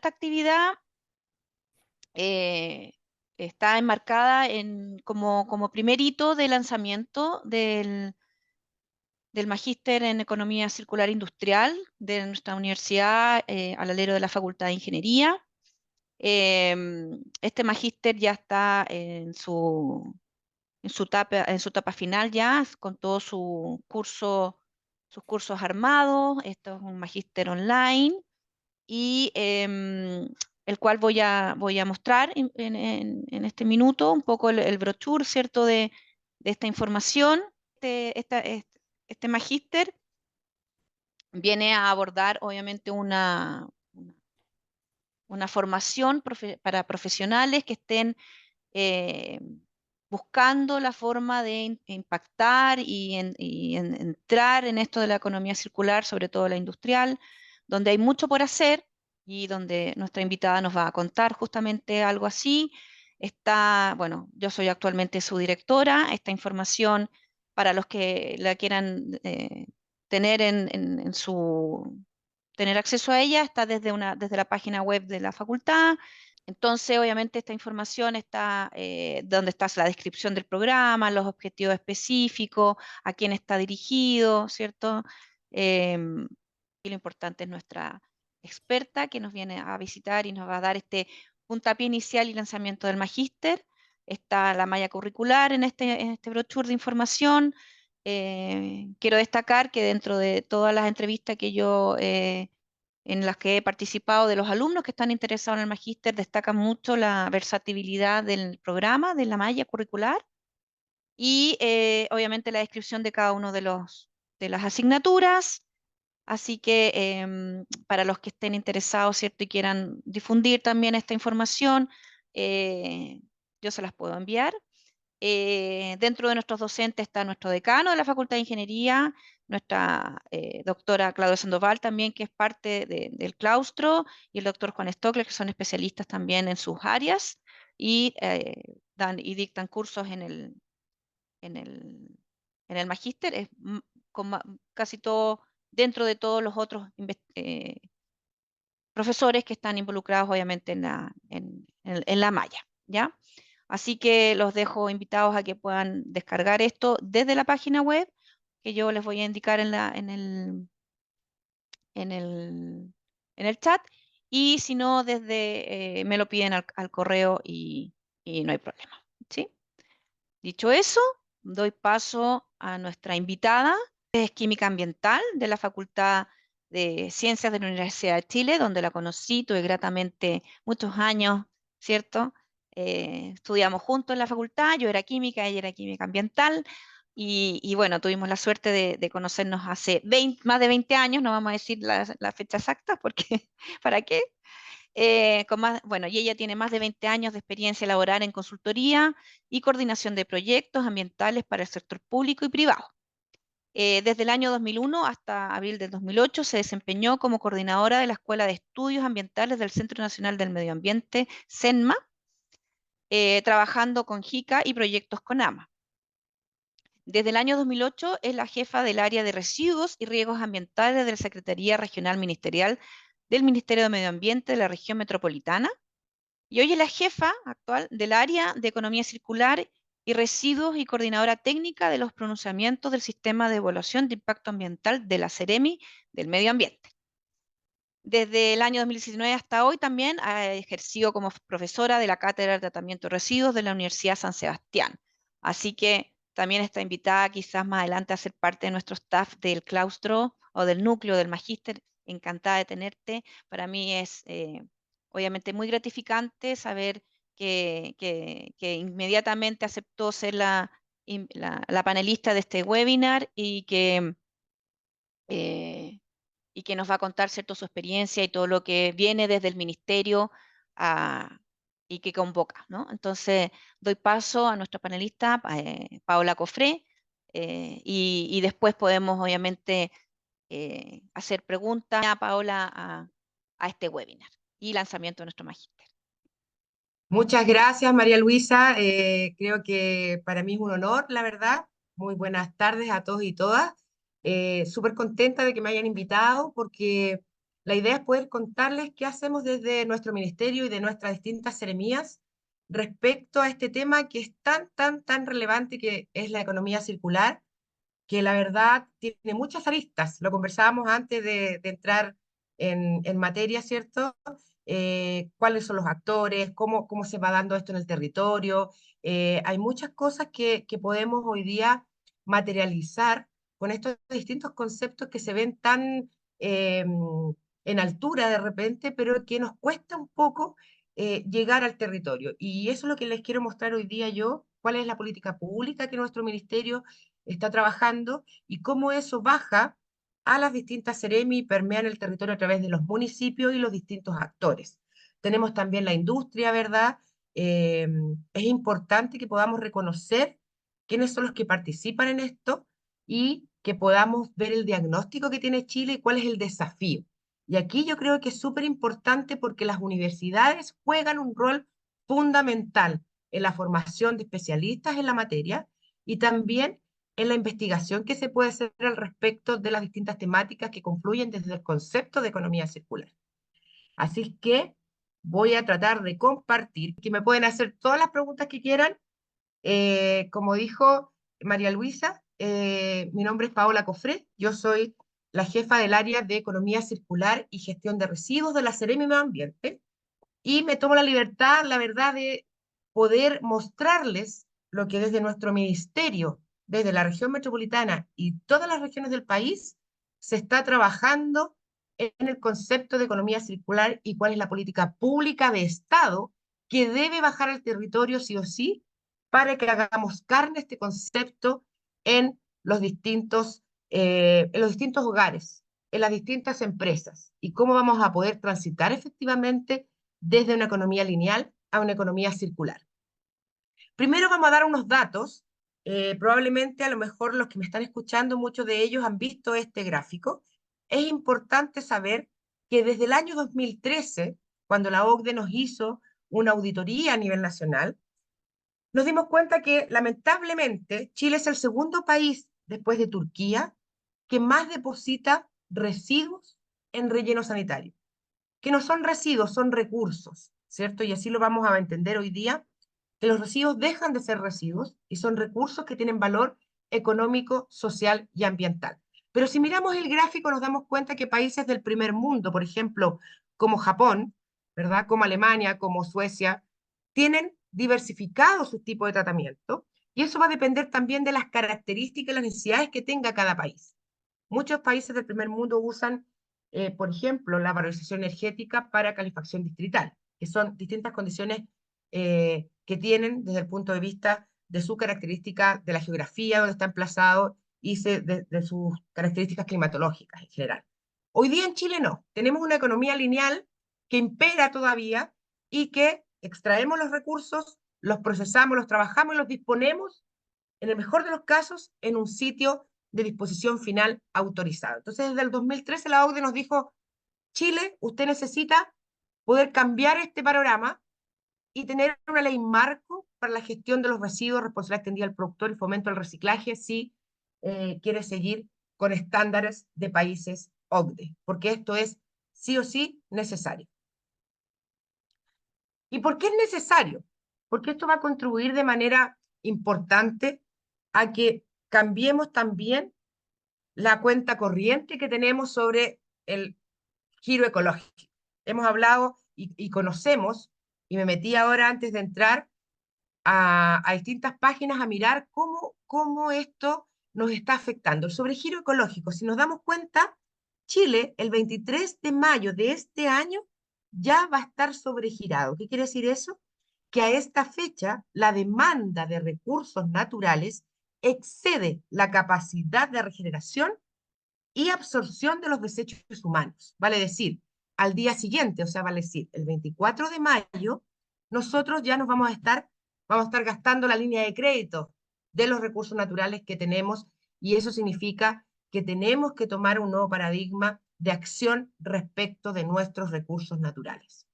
esta actividad está enmarcada como primer hito de lanzamiento del Magíster en Economía Circular Industrial de nuestra universidad, al alero de la Facultad de Ingeniería. Este magíster ya está en su etapa final ya, con todos sus cursos armados. Esto es un magíster online y el cual voy a mostrar en este minuto un poco el brochure, ¿cierto?, de esta información. Este magíster viene a abordar, obviamente, una formación para profesionales que estén eh, buscando la forma de impactar y entrar en esto de la economía circular, sobre todo la industrial, donde hay mucho por hacer y donde nuestra invitada nos va a contar justamente algo así. Bueno, yo soy actualmente su directora. Esta información, para los que la quieran tener tener acceso a ella, está desde la página web de la facultad. Entonces, obviamente, esta información está donde está la descripción del programa, los objetivos específicos, a quién está dirigido, ¿cierto? Y lo importante es nuestra experta que nos viene a visitar y nos va a dar este puntapié inicial y lanzamiento del magíster. Está la malla curricular en este brochure de información. Quiero destacar que dentro de todas las entrevistas que yo en las que he participado de los alumnos que están interesados en el magíster, destacan mucho la versatilidad del programa, de la malla curricular y obviamente la descripción de cada uno de las asignaturas. Así que para los que estén interesados, ¿cierto?, y quieran difundir también esta información, eh, yo se las puedo enviar. Dentro de nuestros docentes está nuestro decano de la Facultad de Ingeniería, nuestra doctora Claudia Sandoval también, que es parte del claustro, y el doctor Juan Stockler, que son especialistas también en sus áreas y dan y dictan cursos en el, en el magíster. Casi todo, dentro de todos los otros profesores que están involucrados obviamente en la malla, ¿ya? Así que los dejo invitados a que puedan descargar esto desde la página web, que yo les voy a indicar en el, en el chat, y si no, me lo piden al correo y no hay problema, ¿sí? Dicho eso, doy paso a nuestra invitada, que es química ambiental de la Facultad de Ciencias de la Universidad de Chile, donde la conocí, tuve gratamente muchos años, ¿cierto? Estudiamos juntos en la facultad, yo era química, ella era química ambiental, y bueno, tuvimos la suerte de conocernos hace más de 20 años, no vamos a decir la fecha exacta, porque ¿para qué? Bueno, y ella tiene más de 20 años de experiencia laboral en consultoría y coordinación de proyectos ambientales para el sector público y privado. Desde el año 2001 hasta abril del 2008 se desempeñó como coordinadora de la Escuela de Estudios Ambientales del Centro Nacional del Medio Ambiente, CENMA, trabajando con JICA y proyectos con AMA. Desde el año 2008 es la jefa del área de residuos y riesgos ambientales de la Secretaría Regional Ministerial del Ministerio de Medio Ambiente de la región metropolitana. Y hoy es la jefa actual del área de economía circular y residuos y coordinadora técnica de los pronunciamientos del sistema de evaluación de impacto ambiental de la Seremi del Medio Ambiente. Desde el año 2019 hasta hoy también ha ejercido como profesora de la Cátedra de Tratamiento de Residuos de la Universidad San Sebastián. Así que también está invitada quizás más adelante a ser parte de nuestro staff del claustro o del núcleo del magíster. Encantada de tenerte. Para mí es obviamente muy gratificante saber que inmediatamente aceptó ser la panelista de este webinar eh, y que nos va a contar, ¿cierto?, su experiencia y todo lo que viene desde el ministerio y que convoca, ¿no? Entonces, doy paso a nuestra panelista, Paola Cofré, y después podemos, obviamente, hacer preguntas a Paola a este webinar y lanzamiento de nuestro magíster. Muchas gracias, María Luisa. Creo que para mí es un honor, la verdad. Muy buenas tardes a todos y todas. Súper contenta de que me hayan invitado porque la idea es poder contarles qué hacemos desde nuestro ministerio y de nuestras distintas seremías respecto a este tema que es tan, tan, tan relevante que es la economía circular, que la verdad tiene muchas aristas. Lo conversábamos antes de entrar en materia, ¿cierto? Cuáles son los actores, cómo se va dando esto en el territorio. Hay muchas cosas que podemos hoy día materializar con estos distintos conceptos que se ven tan en altura de repente, pero que nos cuesta un poco llegar al territorio. Y eso es lo que les quiero mostrar hoy día yo, cuál es la política pública que nuestro ministerio está trabajando y cómo eso baja a las distintas seremi y permea en el territorio a través de los municipios y los distintos actores. Tenemos también la industria, ¿verdad? Es importante que podamos reconocer quiénes son los que participan en esto y que podamos ver el diagnóstico que tiene Chile y cuál es el desafío. Y aquí yo creo que es súper importante porque las universidades juegan un rol fundamental en la formación de especialistas en la materia y también en la investigación que se puede hacer al respecto de las distintas temáticas que confluyen desde el concepto de economía circular. Así que voy a tratar de compartir, que me pueden hacer todas las preguntas que quieran. Como dijo María Luisa, mi nombre es Paola Cofré, yo soy la jefa del área de economía circular y gestión de residuos de la Seremi Medio Ambiente y me tomo la libertad, la verdad, de poder mostrarles lo que desde nuestro ministerio, desde la región metropolitana y todas las regiones del país, se está trabajando en el concepto de economía circular y cuál es la política pública de Estado que debe bajar al territorio sí o sí para que hagamos carne este concepto en en los distintos hogares, en las distintas empresas y cómo vamos a poder transitar efectivamente desde una economía lineal a una economía circular. Primero vamos a dar unos datos. Probablemente a lo mejor los que me están escuchando, muchos de ellos han visto este gráfico. Es importante saber que desde el año 2013, cuando la OCDE nos hizo una auditoría a nivel nacional, nos dimos cuenta que lamentablemente Chile es el segundo país después de Turquía que más deposita residuos en relleno sanitario, que no son residuos, son recursos, ¿cierto? Y así lo vamos a entender hoy día, que los residuos dejan de ser residuos y son recursos que tienen valor económico, social y ambiental. Pero si miramos el gráfico nos damos cuenta que países del primer mundo, por ejemplo, como Japón, ¿verdad? Como Alemania, como Suecia, tienen diversificado sus tipos de tratamiento y eso va a depender también de las características y las necesidades que tenga cada país. Muchos países del primer mundo usan, por ejemplo, la valorización energética para calefacción distrital, que son distintas condiciones que tienen desde el punto de vista de su característica, de la geografía donde está emplazado y de sus características climatológicas en general. Hoy día en Chile no, tenemos una economía lineal que impera todavía y que extraemos los recursos, los procesamos, los trabajamos y los disponemos, en el mejor de los casos, en un sitio de disposición final autorizado. Entonces, desde el 2013 la OCDE nos dijo, Chile, usted necesita poder cambiar este panorama y tener una ley marco para la gestión de los residuos, responsabilidad extendida al productor y fomento al reciclaje si quiere seguir con estándares de países OCDE, porque esto es sí o sí necesario. ¿Y por qué es necesario? Porque esto va a contribuir de manera importante a que cambiemos también la cuenta corriente que tenemos sobre el giro ecológico. Hemos hablado y conocemos, y me metí ahora antes de entrar a distintas páginas a mirar cómo esto nos está afectando. El sobregiro ecológico, si nos damos cuenta, Chile el 23 de mayo de este año ya va a estar sobregirado. ¿Qué quiere decir eso? Que a esta fecha la demanda de recursos naturales excede la capacidad de regeneración y absorción de los desechos humanos. Vale decir, al día siguiente, o sea, vale decir, el 24 de mayo, nosotros ya nos vamos a estar gastando la línea de crédito de los recursos naturales que tenemos y eso significa que tenemos que tomar un nuevo paradigma de acción respecto de nuestros recursos naturales.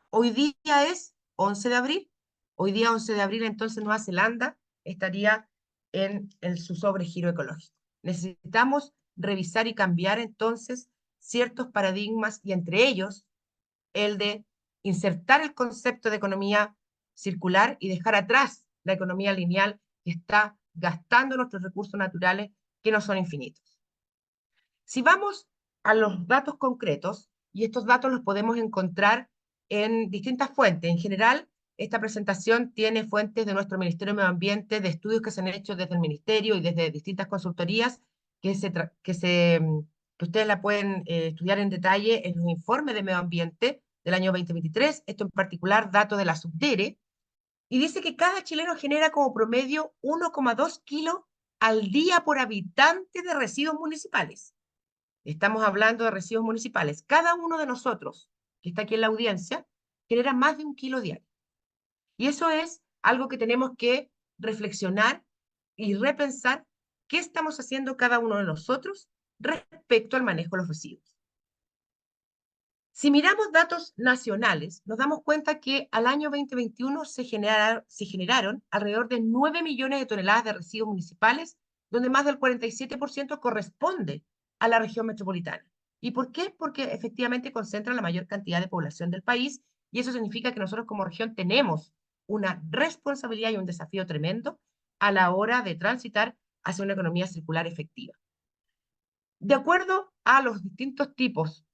Hoy día es 11 de abril, hoy día 11 de abril entonces Nueva Zelanda estaría en su sobregiro ecológico. Necesitamos revisar y cambiar entonces ciertos paradigmas y entre ellos el de insertar el concepto de economía circular y dejar atrás la economía lineal que está gastando nuestros recursos naturales que no son infinitos. Si vamos a los datos concretos, y estos datos los podemos encontrar en distintas fuentes, en general, esta presentación tiene fuentes de nuestro Ministerio de Medio Ambiente, de estudios que se han hecho desde el Ministerio y desde distintas consultorías que ustedes la pueden estudiar en detalle en los informes de medio ambiente del año 2023, esto en particular datos de la Subdere, y dice que cada chileno genera como promedio 1,2 kilos al día por habitante de residuos municipales. Estamos hablando de residuos municipales. Cada uno de nosotros que está aquí en la audiencia genera más de 1 kilo diario. Y eso es algo que tenemos que reflexionar y repensar qué estamos haciendo cada uno de nosotros respecto al manejo de los residuos. Si miramos datos nacionales, nos damos cuenta que al año 2021 se generaron alrededor de 9 millones de toneladas de residuos municipales, donde más del 47% corresponde a la región metropolitana. ¿Y por qué? Porque efectivamente concentra la mayor cantidad de población del país y eso significa que nosotros como región tenemos una responsabilidad y un desafío tremendo a la hora de transitar hacia una economía circular efectiva. De acuerdo a los distintos tipos,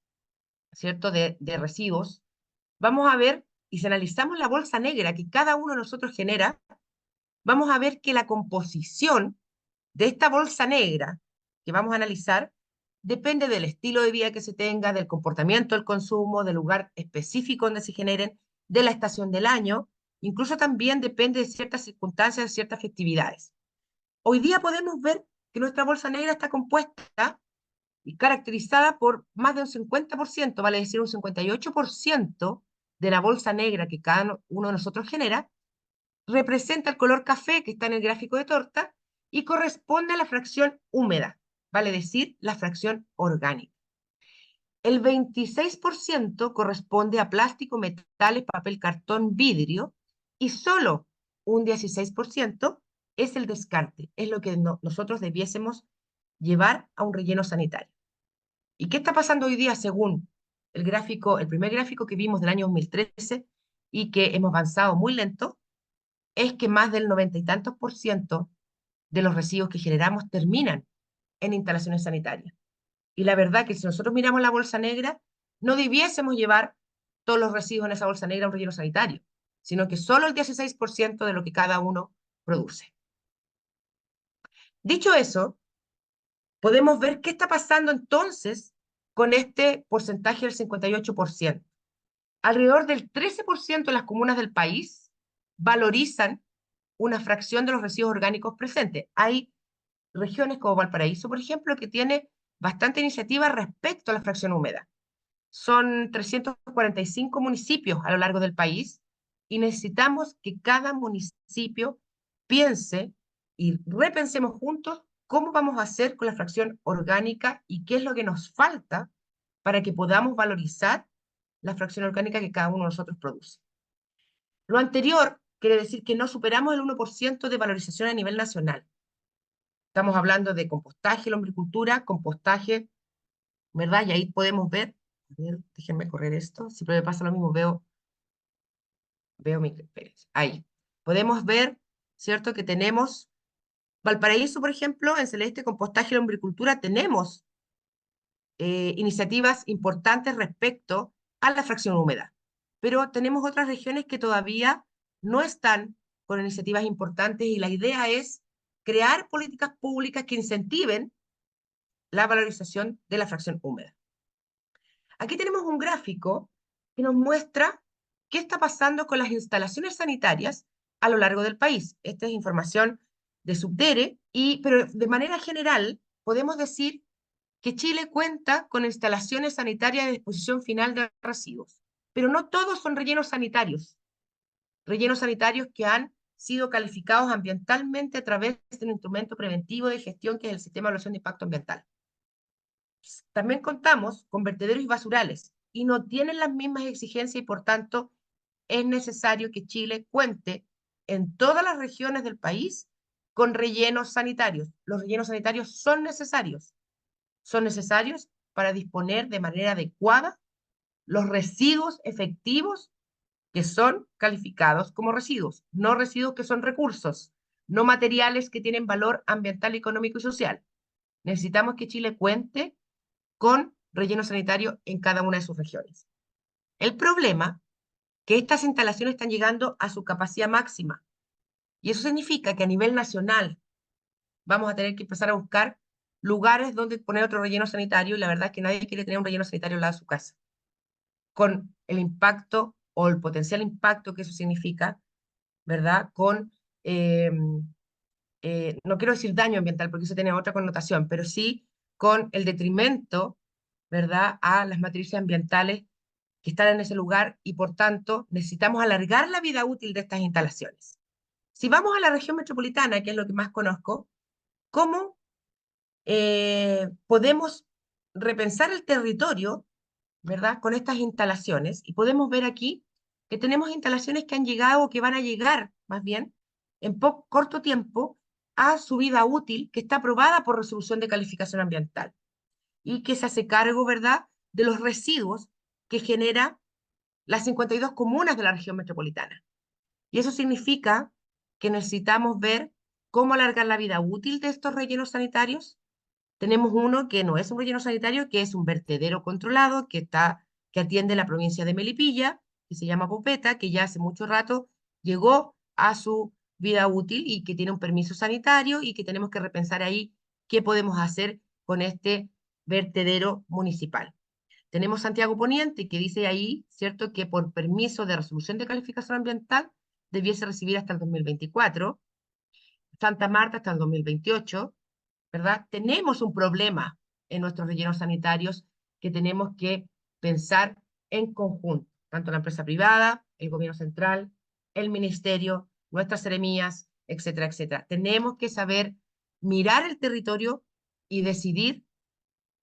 ¿cierto?, de residuos, vamos a ver, y si analizamos la bolsa negra que cada uno de nosotros genera, vamos a ver que la composición de esta bolsa negra que vamos a analizar depende del estilo de vida que se tenga, del comportamiento del consumo, del lugar específico donde se generen, de la estación del año, incluso también depende de ciertas circunstancias, de ciertas festividades. Hoy día podemos ver que nuestra bolsa negra está compuesta y caracterizada por más de un 50%, vale decir un 58% de la bolsa negra que cada uno de nosotros genera, representa el color café que está en el gráfico de torta y corresponde a la fracción húmeda, vale decir la fracción orgánica. El 26% corresponde a plástico, metales, papel, cartón, vidrio y solo un 16% es el descarte, es lo que nosotros debiésemos llevar a un relleno sanitario. ¿Y qué está pasando hoy día según el gráfico, el primer gráfico que vimos del año 2013 y que hemos avanzado muy lento? Es que más del 90 y tantos % de los residuos que generamos terminan en instalaciones sanitarias. Y la verdad que si nosotros miramos la bolsa negra, no debiésemos llevar todos los residuos en esa bolsa negra a un relleno sanitario, sino que solo el 16% de lo que cada uno produce. Dicho eso, podemos ver qué está pasando entonces con este porcentaje del 58%. Alrededor del 13% de las comunas del país valorizan una fracción de los residuos orgánicos presentes. Hay regiones como Valparaíso, por ejemplo, que tiene bastante iniciativa respecto a la fracción húmeda. Son 345 municipios a lo largo del país y necesitamos que cada municipio piense y repensemos juntos cómo vamos a hacer con la fracción orgánica y qué es lo que nos falta para que podamos valorizar la fracción orgánica que cada uno de nosotros produce. Lo anterior quiere decir que no superamos el 1% de valorización a nivel nacional. Estamos hablando de compostaje, lombricultura, compostaje, ¿verdad? Y ahí podemos ver, a ver, déjenme correr esto, siempre me pasa lo mismo, veo mi, ahí. Podemos ver, ¿cierto? Que tenemos Valparaíso, por ejemplo, en celeste, compostaje y lombricultura, tenemos iniciativas importantes respecto a la fracción húmeda. Pero tenemos otras regiones que todavía no están con iniciativas importantes y la idea es crear políticas públicas que incentiven la valorización de la fracción húmeda. Aquí tenemos un gráfico que nos muestra qué está pasando con las instalaciones sanitarias a lo largo del país. Esta es información de Subdere, pero de manera general podemos decir que Chile cuenta con instalaciones sanitarias de disposición final de residuos, pero no todos son rellenos sanitarios que han sido calificados ambientalmente a través de un instrumento preventivo de gestión que es el Sistema de Evaluación de Impacto Ambiental. También contamos con vertederos y basurales y no tienen las mismas exigencias y por tanto es necesario que Chile cuente en todas las regiones del país con rellenos sanitarios. Los rellenos sanitarios son necesarios para disponer de manera adecuada los residuos efectivos que son calificados como residuos, no residuos que son recursos, no materiales que tienen valor ambiental, económico y social. Necesitamos que Chile cuente con relleno sanitario en cada una de sus regiones. El problema es que estas instalaciones están llegando a su capacidad máxima y eso significa que a nivel nacional vamos a tener que empezar a buscar lugares donde poner otro relleno sanitario y la verdad es que nadie quiere tener un relleno sanitario al lado de su casa, con el impacto o el potencial impacto que eso significa, ¿verdad? Con, no quiero decir daño ambiental porque eso tiene otra connotación, pero sí con el detrimento, ¿verdad?, a las matrices ambientales que están en ese lugar y por tanto necesitamos alargar la vida útil de estas instalaciones. Si vamos a la región metropolitana, que es lo que más conozco, ¿cómo podemos repensar el territorio, ¿verdad?, con estas instalaciones? Y podemos ver aquí que tenemos instalaciones que han llegado o que van a llegar, más bien, en corto tiempo a su vida útil, que está aprobada por resolución de calificación ambiental y que se hace cargo, ¿verdad?, de los residuos que genera las 52 comunas de la región metropolitana. Y eso significa que necesitamos ver cómo alargar la vida útil de estos rellenos sanitarios. Tenemos uno que no es un relleno sanitario, que es un vertedero controlado, que atiende la provincia de Melipilla, que se llama Popeta, que ya hace mucho rato llegó a su vida útil y que tiene un permiso sanitario y que tenemos que repensar ahí qué podemos hacer con este vertedero municipal. Tenemos Santiago Poniente, que dice ahí, ¿cierto?, que por permiso de resolución de calificación ambiental debiese recibir hasta el 2024, Santa Marta hasta el 2028, ¿verdad? Tenemos un problema en nuestros rellenos sanitarios que tenemos que pensar en conjunto, tanto la empresa privada, el gobierno central, el ministerio, nuestras seremías, etcétera, etcétera. Tenemos que saber mirar el territorio y decidir,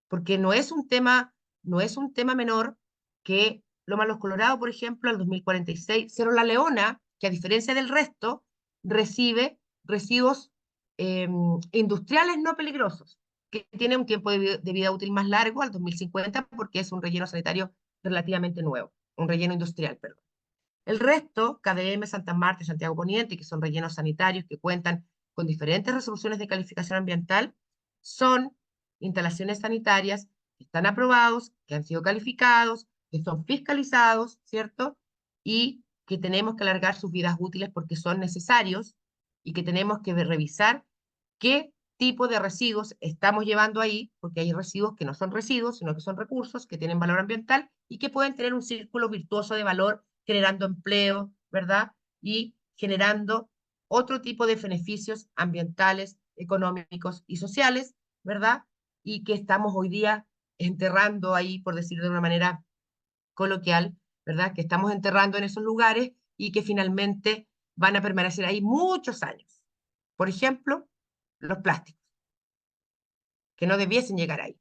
porque no es un tema menor que Loma Los Colorados, por ejemplo, al 2046, Cerro La Leona, que a diferencia del resto, recibe residuos industriales no peligrosos, que tiene un tiempo de vida útil más largo, al 2050, porque es un relleno sanitario relativamente nuevo, un relleno industrial, perdón. El resto, KDM, Santa Marta y Santiago Poniente, que son rellenos sanitarios que cuentan con diferentes resoluciones de calificación ambiental, son instalaciones sanitarias que están aprobados, que han sido calificados, que son fiscalizados, ¿cierto? Y que tenemos que alargar sus vidas útiles porque son necesarios y que tenemos que revisar qué tipo de residuos estamos llevando ahí, porque hay residuos que no son residuos, sino que son recursos que tienen valor ambiental y que pueden tener un círculo virtuoso de valor, generando empleo, ¿verdad? Y generando otro tipo de beneficios ambientales, económicos y sociales, ¿verdad? Y que estamos hoy día enterrando ahí, por decir de una manera coloquial, ¿verdad? Que estamos enterrando en esos lugares y que finalmente van a permanecer ahí muchos años. Por ejemplo, los plásticos, que no debiesen llegar ahí.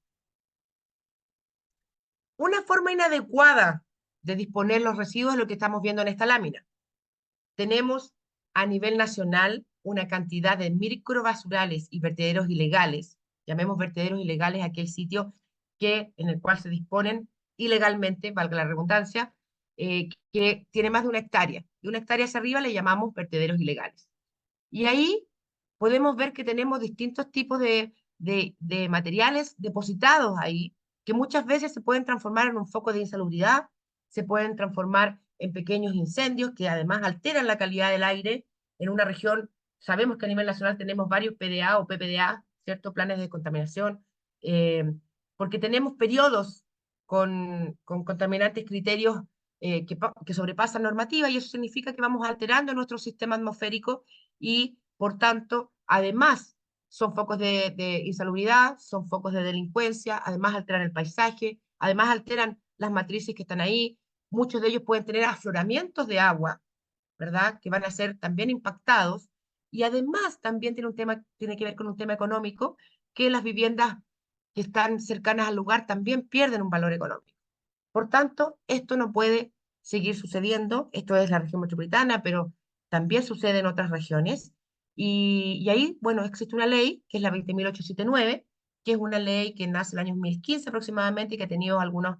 Una forma inadecuada de disponer los residuos es lo que estamos viendo en esta lámina. Tenemos a nivel nacional una cantidad de microbasurales y vertederos ilegales, llamemos vertederos ilegales aquel sitio en el cual se disponen ilegalmente, valga la redundancia, que tiene más de 1 hectárea. De 1 hectárea hacia arriba le llamamos vertederos ilegales. Y ahí podemos ver que tenemos distintos tipos de materiales depositados ahí, que muchas veces se pueden transformar en un foco de insalubridad, se pueden transformar en pequeños incendios que además alteran la calidad del aire en una región. Sabemos que a nivel nacional tenemos varios PDA o PPDA, ¿cierto? Planes de contaminación, eh, porque tenemos periodos con contaminantes criterios que sobrepasan normativa y eso significa que vamos alterando nuestro sistema atmosférico y, por tanto, además son focos de insalubridad, son focos de delincuencia, además alteran el paisaje, además alteran las matrices que están ahí. Muchos de ellos pueden tener afloramientos de agua, ¿verdad?, que van a ser también impactados. Y además también tiene que ver con un tema económico, que las viviendas que están cercanas al lugar también pierden un valor económico. Por tanto, esto no puede seguir sucediendo. Esto es la región metropolitana, pero también sucede en otras regiones. Y ahí, bueno, existe una ley, que es la 20.879, que es una ley que nace en el año 2015 aproximadamente y que ha tenido algunos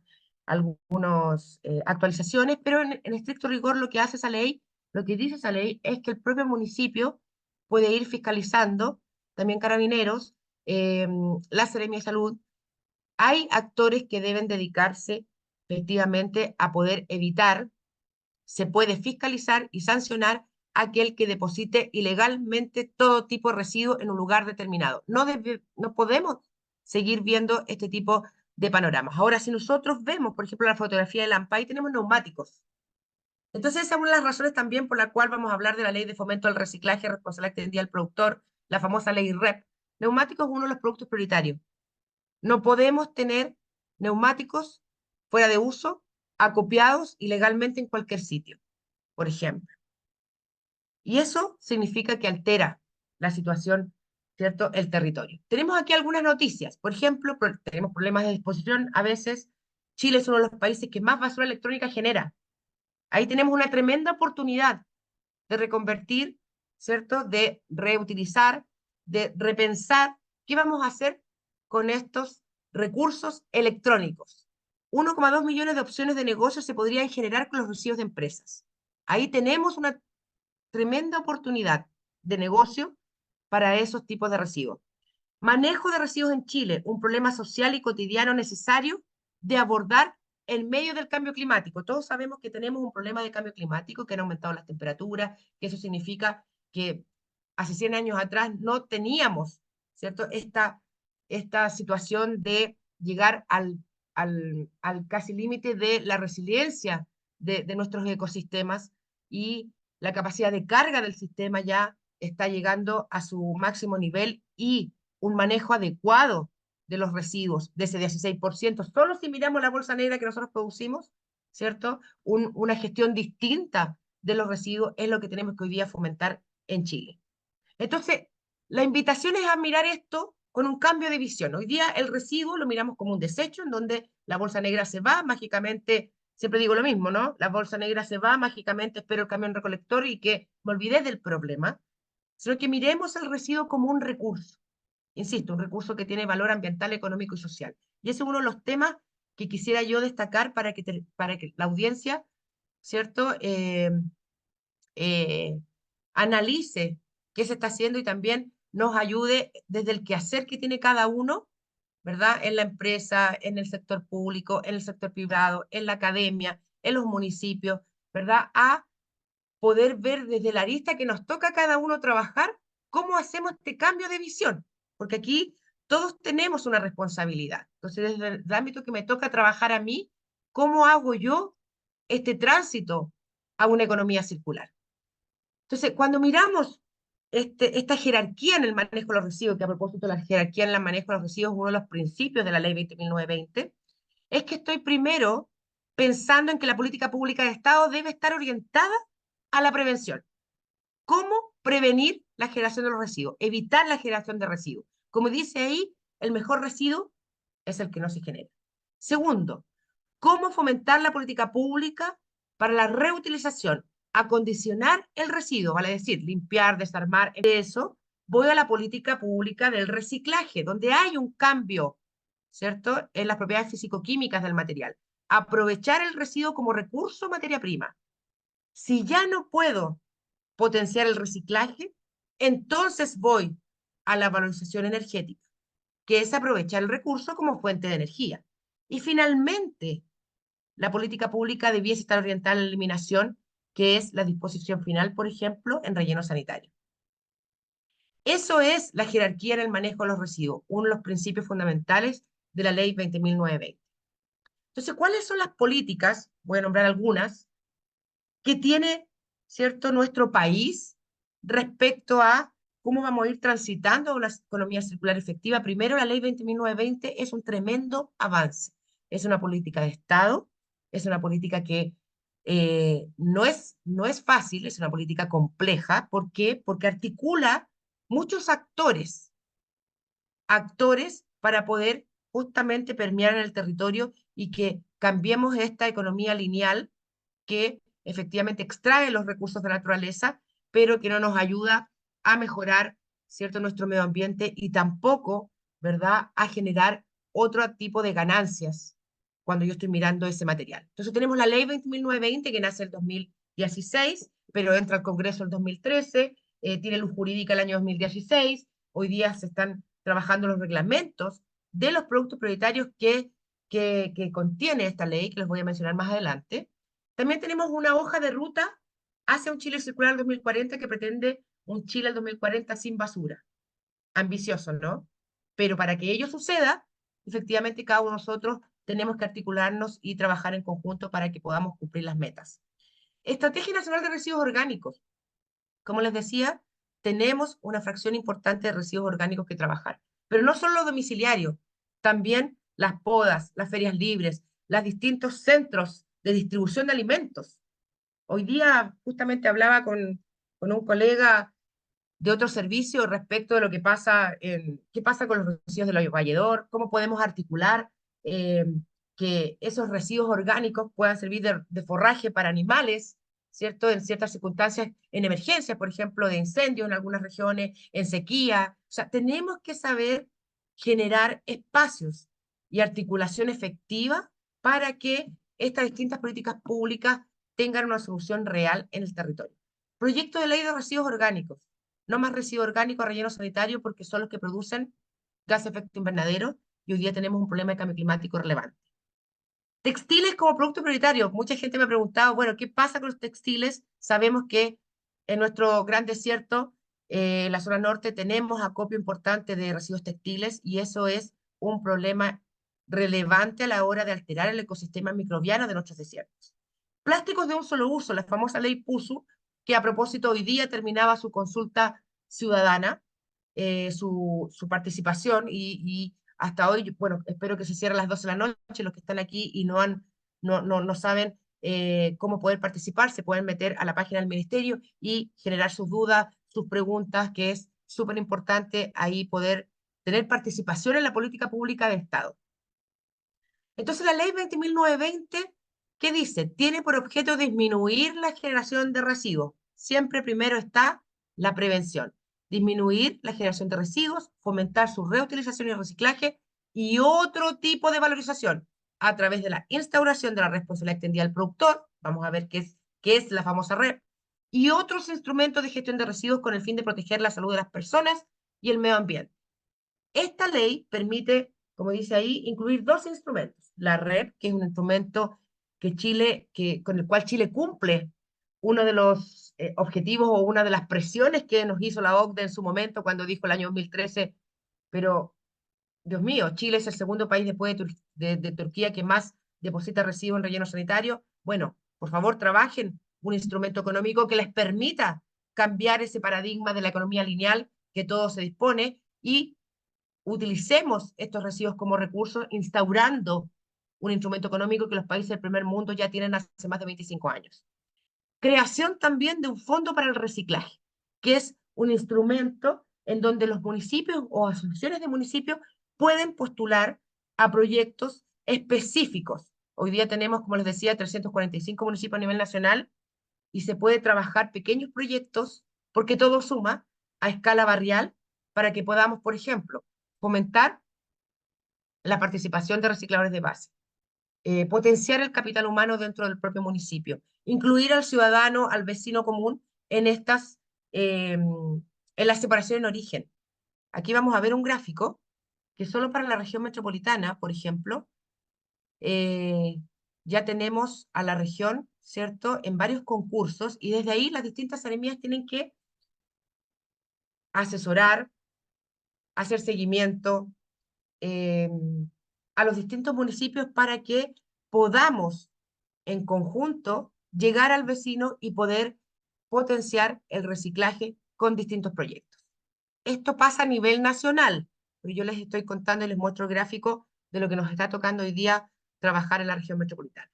actualizaciones, pero en estricto rigor lo que hace esa ley, lo que dice esa ley es que el propio municipio puede ir fiscalizando, también Carabineros, eh, la Seremia de Salud. Hay actores que deben dedicarse efectivamente a poder evitar, se puede fiscalizar y sancionar a aquel que deposite ilegalmente todo tipo de residuos en un lugar determinado. No podemos seguir viendo este tipo de panoramas. Ahora, si nosotros vemos, por ejemplo, la fotografía del AMPAI, tenemos neumáticos. Entonces, esa es una de las razones también por la cual vamos a hablar de la ley de fomento al reciclaje, responsabilidad extendida al productor, la famosa ley REP. Neumáticos es uno de los productos prioritarios. No podemos tener neumáticos fuera de uso, acopiados ilegalmente en cualquier sitio, por ejemplo. Y eso significa que altera la situación, ¿cierto? El territorio. Tenemos aquí algunas noticias. Por ejemplo, tenemos problemas de disposición. A veces Chile es uno de los países que más basura electrónica genera. Ahí tenemos una tremenda oportunidad de reconvertir, ¿cierto? De reutilizar, de repensar qué vamos a hacer con estos recursos electrónicos. 1,2 millones de opciones de negocio se podrían generar con los residuos de empresas. Ahí tenemos una tremenda oportunidad de negocio para esos tipos de residuos. Manejo de residuos en Chile, un problema social y cotidiano necesario de abordar en medio del cambio climático. Todos sabemos que tenemos un problema de cambio climático, que han aumentado las temperaturas, que eso significa que hace 100 años atrás no teníamos, ¿cierto? Esta situación de llegar al casi límite de la resiliencia de nuestros ecosistemas y la capacidad de carga del sistema ya está llegando a su máximo nivel y un manejo adecuado de los residuos de ese 16%. Solo si miramos la bolsa negra que nosotros producimos, ¿cierto? Una gestión distinta de los residuos es lo que tenemos que hoy día fomentar en Chile. Entonces, la invitación es a mirar esto con un cambio de visión. Hoy día el residuo lo miramos como un desecho, en donde la bolsa negra se va mágicamente, siempre digo lo mismo, ¿no? La bolsa negra se va mágicamente, espero el camión recolector y que me olvidé del problema, sino que miremos el residuo como un recurso. Insisto, un recurso que tiene valor ambiental, económico y social. Y ese es uno de los temas que quisiera yo destacar para que la audiencia, ¿cierto? Eh, analice qué se está haciendo y también nos ayude desde el quehacer que tiene cada uno, ¿verdad? En la empresa, en el sector público, en el sector privado, en la academia, en los municipios, ¿verdad? A poder ver desde la arista que nos toca a cada uno trabajar, cómo hacemos este cambio de visión, porque aquí todos tenemos una responsabilidad. Entonces, desde el ámbito que me toca trabajar a mí, ¿cómo hago yo este tránsito a una economía circular? Entonces, cuando miramos esta jerarquía en el manejo de los residuos, que a propósito la jerarquía en el manejo de los residuos es uno de los principios de la ley 20.920, es que estoy primero pensando en que la política pública de Estado debe estar orientada a la prevención. ¿Cómo prevenir la generación de los residuos? Evitar la generación de residuos. Como dice ahí, el mejor residuo es el que no se genera. Segundo, ¿cómo fomentar la política pública para la reutilización? Acondicionar el residuo, vale decir, limpiar, desarmar. De eso voy a la política pública del reciclaje, donde hay un cambio, ¿cierto?, en las propiedades físico-químicas del material. Aprovechar el residuo como recurso materia prima. Si ya no puedo potenciar el reciclaje, entonces voy a la valorización energética, que es aprovechar el recurso como fuente de energía. Y finalmente, la política pública debiese estar orientada a la eliminación, que es la disposición final, por ejemplo, en relleno sanitario. Eso es la jerarquía en el manejo de los residuos, uno de los principios fundamentales de la ley 20.920. Entonces, ¿cuáles son las políticas? Voy a nombrar algunas que tiene, ¿cierto?, nuestro país respecto a cómo vamos a ir transitando una economía circular efectiva. Primero, la ley 20.920 es un tremendo avance. Es una política de Estado, es una política que no es fácil, es una política compleja. ¿Por qué? Porque articula muchos actores para poder justamente permear en el territorio y que cambiemos esta economía lineal que efectivamente extrae los recursos de la naturaleza, pero que no nos ayuda a mejorar, ¿cierto?, nuestro medio ambiente y tampoco ¿verdad?, a generar otro tipo de ganancias cuando yo estoy mirando ese material. Entonces tenemos la ley 20.920 que nace el 2016, pero entra al Congreso el 2013, tiene luz jurídica el año 2016, hoy día se están trabajando los reglamentos de los productos prioritarios que contiene esta ley, que les voy a mencionar más adelante. También tenemos una hoja de ruta hacia un Chile circular 2040 que pretende un Chile al 2040 sin basura. Ambicioso, ¿no? Pero para que ello suceda, efectivamente cada uno de nosotros tenemos que articularnos y trabajar en conjunto para que podamos cumplir las metas. Estrategia Nacional de Residuos Orgánicos. Como les decía, tenemos una fracción importante de residuos orgánicos que trabajar, pero no solo los domiciliarios, también las podas, las ferias libres, los distintos centros de distribución de alimentos. Hoy día justamente hablaba con un colega de otro servicio respecto de lo que pasa qué pasa con los residuos del hoyo valledor, cómo podemos articular eh, que esos residuos orgánicos puedan servir de forraje para animales, ¿cierto? En ciertas circunstancias, en emergencias, por ejemplo, de incendios en algunas regiones, en sequía. O sea, tenemos que saber generar espacios y articulación efectiva para que estas distintas políticas públicas tengan una solución real en el territorio. Proyecto de ley de residuos orgánicos. No más residuos orgánicos, relleno sanitario, porque son los que producen gas de efecto invernadero y hoy día tenemos un problema de cambio climático relevante. Textiles como producto prioritario. Mucha gente me ha preguntado, bueno, ¿qué pasa con los textiles? Sabemos que en nuestro gran desierto, la zona norte, tenemos acopio importante de residuos textiles y eso es un problema relevante a la hora de alterar el ecosistema microbiano de nuestros desiertos. Plásticos de un solo uso, la famosa ley PUSU, que a propósito hoy día terminaba su consulta ciudadana, su participación y hasta hoy, bueno, espero que se cierre a las 12 de la noche, los que están aquí y no saben cómo poder participar, se pueden meter a la página del ministerio y generar sus dudas, sus preguntas, que es súper importante ahí poder tener participación en la política pública de Estado. Entonces la ley 20.920, ¿qué dice? Tiene por objeto disminuir la generación de residuos. Siempre primero está la prevención. Disminuir la generación de residuos, fomentar su reutilización y reciclaje y otro tipo de valorización a través de la instauración de la responsabilidad extendida del productor, vamos a ver qué es la famosa REP, y otros instrumentos de gestión de residuos con el fin de proteger la salud de las personas y el medio ambiente. Esta ley permite, como dice ahí, incluir dos instrumentos. La REP, que es un instrumento con el cual Chile cumple uno de los objetivos o una de las presiones que nos hizo la OCDE en su momento cuando dijo el año 2013, pero Dios mío, Chile es el segundo país después de Turquía que más deposita residuos en relleno sanitario. Bueno, por favor, trabajen un instrumento económico que les permita cambiar ese paradigma de la economía lineal que todo se dispone y utilicemos estos residuos como recursos, instaurando un instrumento económico que los países del primer mundo ya tienen hace más de 25 años. Creación también de un fondo para el reciclaje, que es un instrumento en donde los municipios o asociaciones de municipios pueden postular a proyectos específicos. Hoy día tenemos, como les decía, 345 municipios a nivel nacional y se puede trabajar pequeños proyectos porque todo suma a escala barrial para que podamos, por ejemplo, fomentar la participación de recicladores de base, potenciar el capital humano dentro del propio municipio, incluir al ciudadano, al vecino común en la separación en origen. Aquí vamos a ver un gráfico que solo para la región metropolitana, por ejemplo, eh, ya tenemos a la región, ¿cierto?, en varios concursos y desde ahí las distintas seremías tienen que asesorar, hacer seguimiento, eh, a los distintos municipios para que podamos en conjunto llegar al vecino y poder potenciar el reciclaje con distintos proyectos. Esto pasa a nivel nacional, pero yo les estoy contando y les muestro el gráfico de lo que nos está tocando hoy día trabajar en la región metropolitana.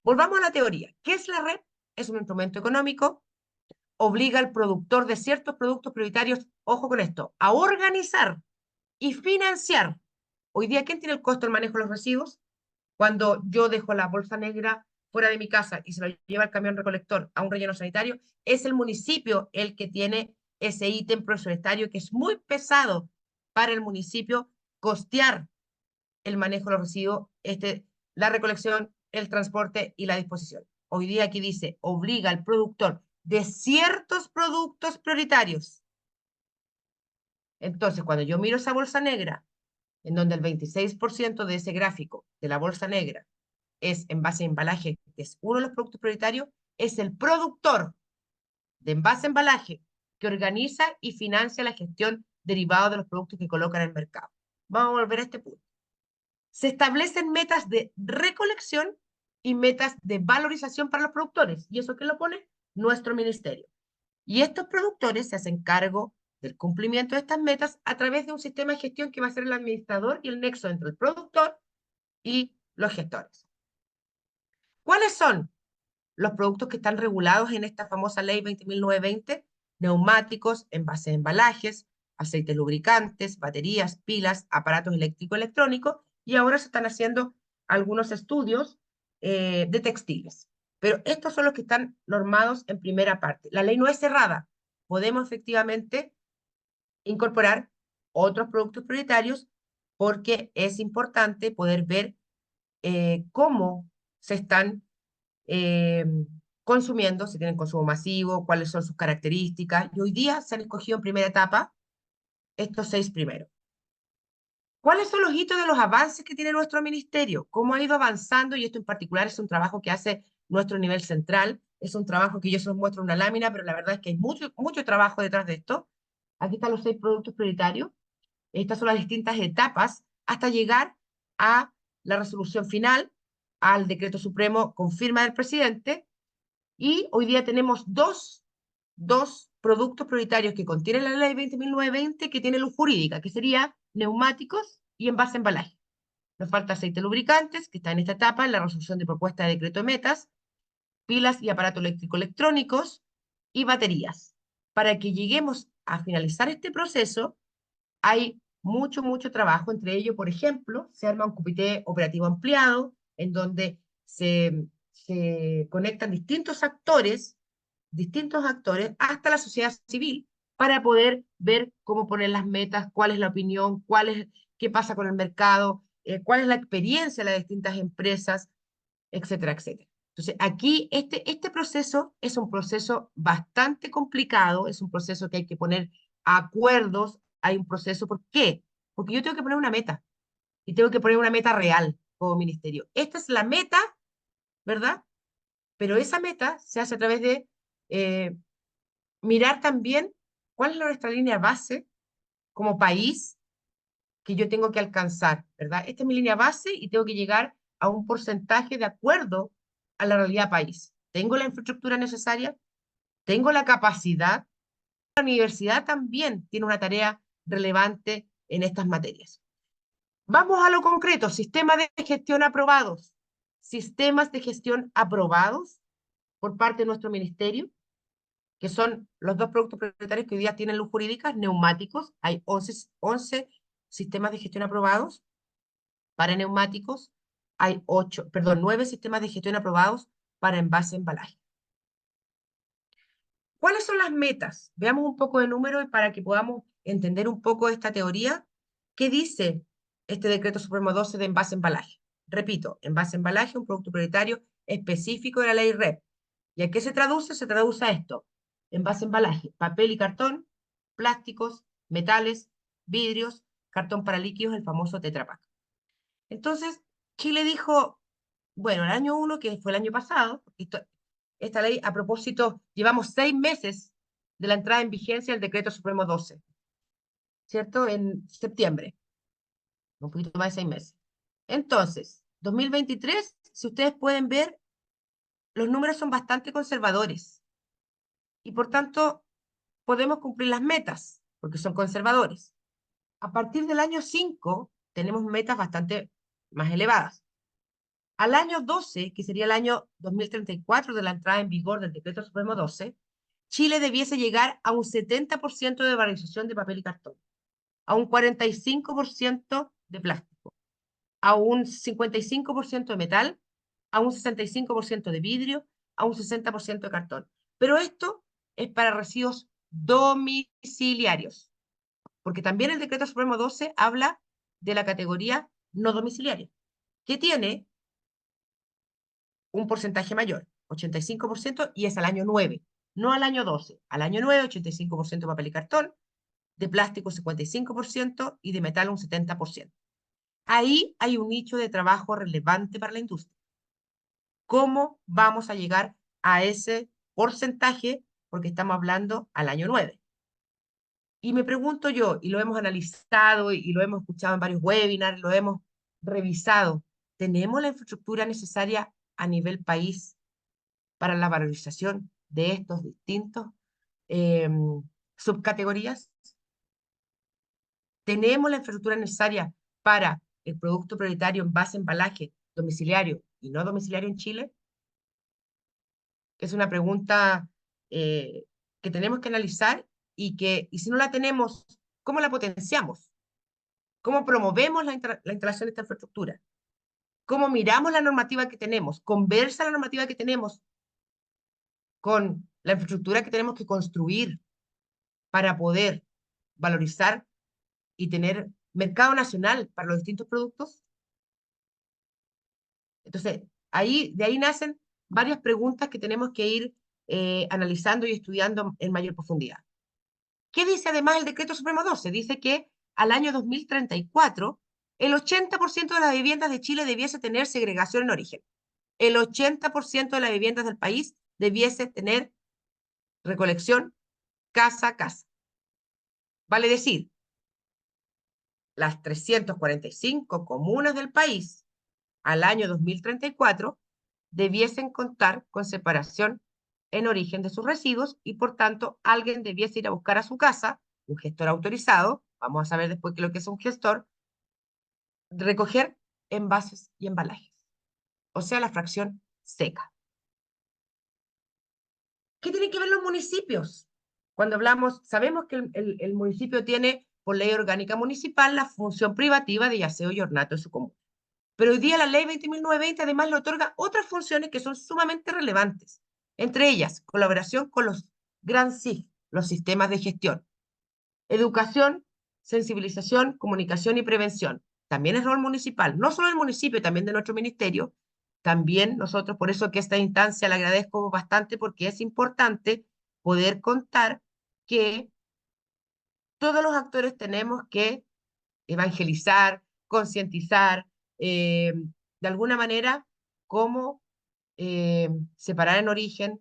Volvamos a la teoría. ¿Qué es la red? Es un instrumento económico, obliga al productor de ciertos productos prioritarios, ojo con esto, a organizar y financiar. Hoy día, ¿quién tiene el costo del manejo de los residuos? Cuando yo dejo la bolsa negra fuera de mi casa y se lo lleva el camión recolector a un relleno sanitario, es el municipio el que tiene ese ítem presupuestario que es muy pesado para el municipio costear el manejo de los residuos, la recolección, el transporte y la disposición. Hoy día aquí dice, obliga al productor de ciertos productos prioritarios. Entonces, cuando yo miro esa bolsa negra, en donde el 26% de ese gráfico de la bolsa negra es envase y embalaje, que es uno de los productos prioritarios, es el productor de envase y embalaje que organiza y financia la gestión derivada de los productos que colocan en el mercado. Vamos a volver a este punto. Se establecen metas de recolección y metas de valorización para los productores. ¿Y eso qué lo pone? Nuestro ministerio. Y estos productores se hacen cargo del cumplimiento de estas metas a través de un sistema de gestión que va a ser el administrador y el nexo entre el productor y los gestores. ¿Cuáles son los productos que están regulados en esta famosa ley 20.920? Neumáticos, envases de embalajes, aceites lubricantes, baterías, pilas, aparatos eléctrico-electrónicos, y ahora se están haciendo algunos estudios de textiles. Pero estos son los que están normados en primera parte. La ley no es cerrada. Podemos efectivamente incorporar otros productos prioritarios porque es importante poder ver cómo se están eh, consumiendo, si tienen consumo masivo, cuáles son sus características. Y hoy día se han escogido en primera etapa estos 6 primeros. ¿Cuáles son los hitos de los avances que tiene nuestro ministerio? ¿Cómo ha ido avanzando? Y esto en particular es un trabajo que hace nuestro nivel central. Es un trabajo que yo se los muestro en una lámina, pero la verdad es que hay mucho, mucho trabajo detrás de esto. Aquí están los 6 productos prioritarios. Estas son las distintas etapas hasta llegar a la resolución final, al decreto supremo con firma del presidente. Y hoy día tenemos dos productos prioritarios que contiene la ley 20.920 que tiene luz jurídica, que sería neumáticos y envase embalaje. Nos falta aceite lubricantes, que está en esta etapa, en la resolución de propuesta de decreto de metas, pilas y aparatos eléctrico-electrónicos y baterías. Para que lleguemos a finalizar este proceso, hay mucho, mucho trabajo. Entre ellos, por ejemplo, se arma un comité operativo ampliado en donde se conectan distintos actores, hasta la sociedad civil, para poder ver cómo poner las metas, cuál es la opinión, qué pasa con el mercado, cuál es la experiencia de las distintas empresas, etcétera, etcétera. Entonces, aquí este proceso es un proceso bastante complicado, es un proceso que hay que poner acuerdos, hay un proceso, ¿por qué? Porque yo tengo que poner una meta, y tengo que poner una meta real como ministerio. Esta es la meta, ¿verdad? Pero esa meta se hace a través de eh, mirar también cuál es nuestra línea base como país que yo tengo que alcanzar, ¿verdad? Esta es mi línea base y tengo que llegar a un porcentaje de acuerdo a la realidad país. ¿Tengo la infraestructura necesaria? ¿Tengo la capacidad? La universidad también tiene una tarea relevante en estas materias. Vamos a lo concreto, sistemas de gestión aprobados. Sistemas de gestión aprobados por parte de nuestro ministerio, que son los dos productos prioritarios que hoy día tienen luz jurídica, neumáticos. Hay 11 sistemas de gestión aprobados. Para neumáticos hay 9 sistemas de gestión aprobados para envase y embalaje. ¿Cuáles son las metas? Veamos un poco de números para que podamos entender un poco esta teoría. ¿Qué dice este decreto supremo 12 de envase y embalaje? Repito, envase y embalaje, un producto prioritario específico de la ley REP. ¿Y a qué se traduce? Se traduce a esto. Envase y embalaje, papel y cartón, plásticos, metales, vidrios, cartón para líquidos, el famoso Tetra Pak. Entonces, Chile dijo, bueno, el año 1, que fue el año pasado, esta ley, a propósito, llevamos 6 meses de la entrada en vigencia del decreto supremo 12, ¿cierto? En septiembre, un poquito más de 6 meses. Entonces, 2023, si ustedes pueden ver, los números son bastante conservadores y por tanto podemos cumplir las metas porque son conservadores. A partir del año 5 tenemos metas bastante más elevadas. Al año 12, que sería el año 2034 de la entrada en vigor del decreto supremo 12, Chile debiese llegar a un 70% de valorización de papel y cartón, a un 45% de plástico, a un 55% de metal, a un 65% de vidrio, a un 60% de cartón. Pero esto es para residuos domiciliarios, porque también el decreto supremo 12 habla de la categoría no domiciliaria, que tiene un porcentaje mayor, 85%, y es al año 9, no al año 12. Al año 9, 85% papel y cartón, de plástico 55% y de metal un 70%. Ahí hay un nicho de trabajo relevante para la industria. ¿Cómo vamos a llegar a ese porcentaje? Porque estamos hablando al año 9. Y me pregunto yo, y lo hemos analizado y lo hemos escuchado en varios webinars, lo hemos revisado, ¿tenemos la infraestructura necesaria a nivel país para la valorización de estos distintos eh, subcategorías? ¿Tenemos la infraestructura necesaria para el producto prioritario en base a embalaje domiciliario y no domiciliario en Chile? Es una pregunta eh, que tenemos que analizar y si no la tenemos, ¿cómo la potenciamos? ¿Cómo promovemos la instalación de esta infraestructura? ¿Cómo miramos la normativa que tenemos? ¿Conversa la normativa que tenemos con la infraestructura que tenemos que construir para poder valorizar y tener mercado nacional para los distintos productos? Entonces, de ahí nacen varias preguntas que tenemos que ir analizando y estudiando en mayor profundidad. ¿Qué dice además el Decreto Supremo 12? Dice que al año 2034, el 80% de las viviendas de Chile debiese tener segregación en origen. El 80% de las viviendas del país debiese tener recolección casa a casa. Vale decir, las 345 comunas del país al año 2034 debiesen contar con separación en origen de sus residuos y por tanto alguien debiese ir a buscar a su casa, un gestor autorizado, vamos a saber después qué es lo que es un gestor, recoger envases y embalajes, o sea, la fracción seca. ¿Qué tienen que ver los municipios? Cuando hablamos, sabemos que el municipio tiene, por ley orgánica municipal, la función privativa de aseo y ornato en su comuna. Pero hoy día la ley 20.920 además le otorga otras funciones que son sumamente relevantes. Entre ellas, colaboración con los Grand SIG, los sistemas de gestión. Educación, sensibilización, comunicación y prevención. También es rol municipal, no solo del municipio, también de nuestro ministerio. También nosotros, por eso que esta instancia la agradezco bastante, porque es importante poder contar que todos los actores tenemos que evangelizar, concientizar, de alguna manera, cómo separar en origen,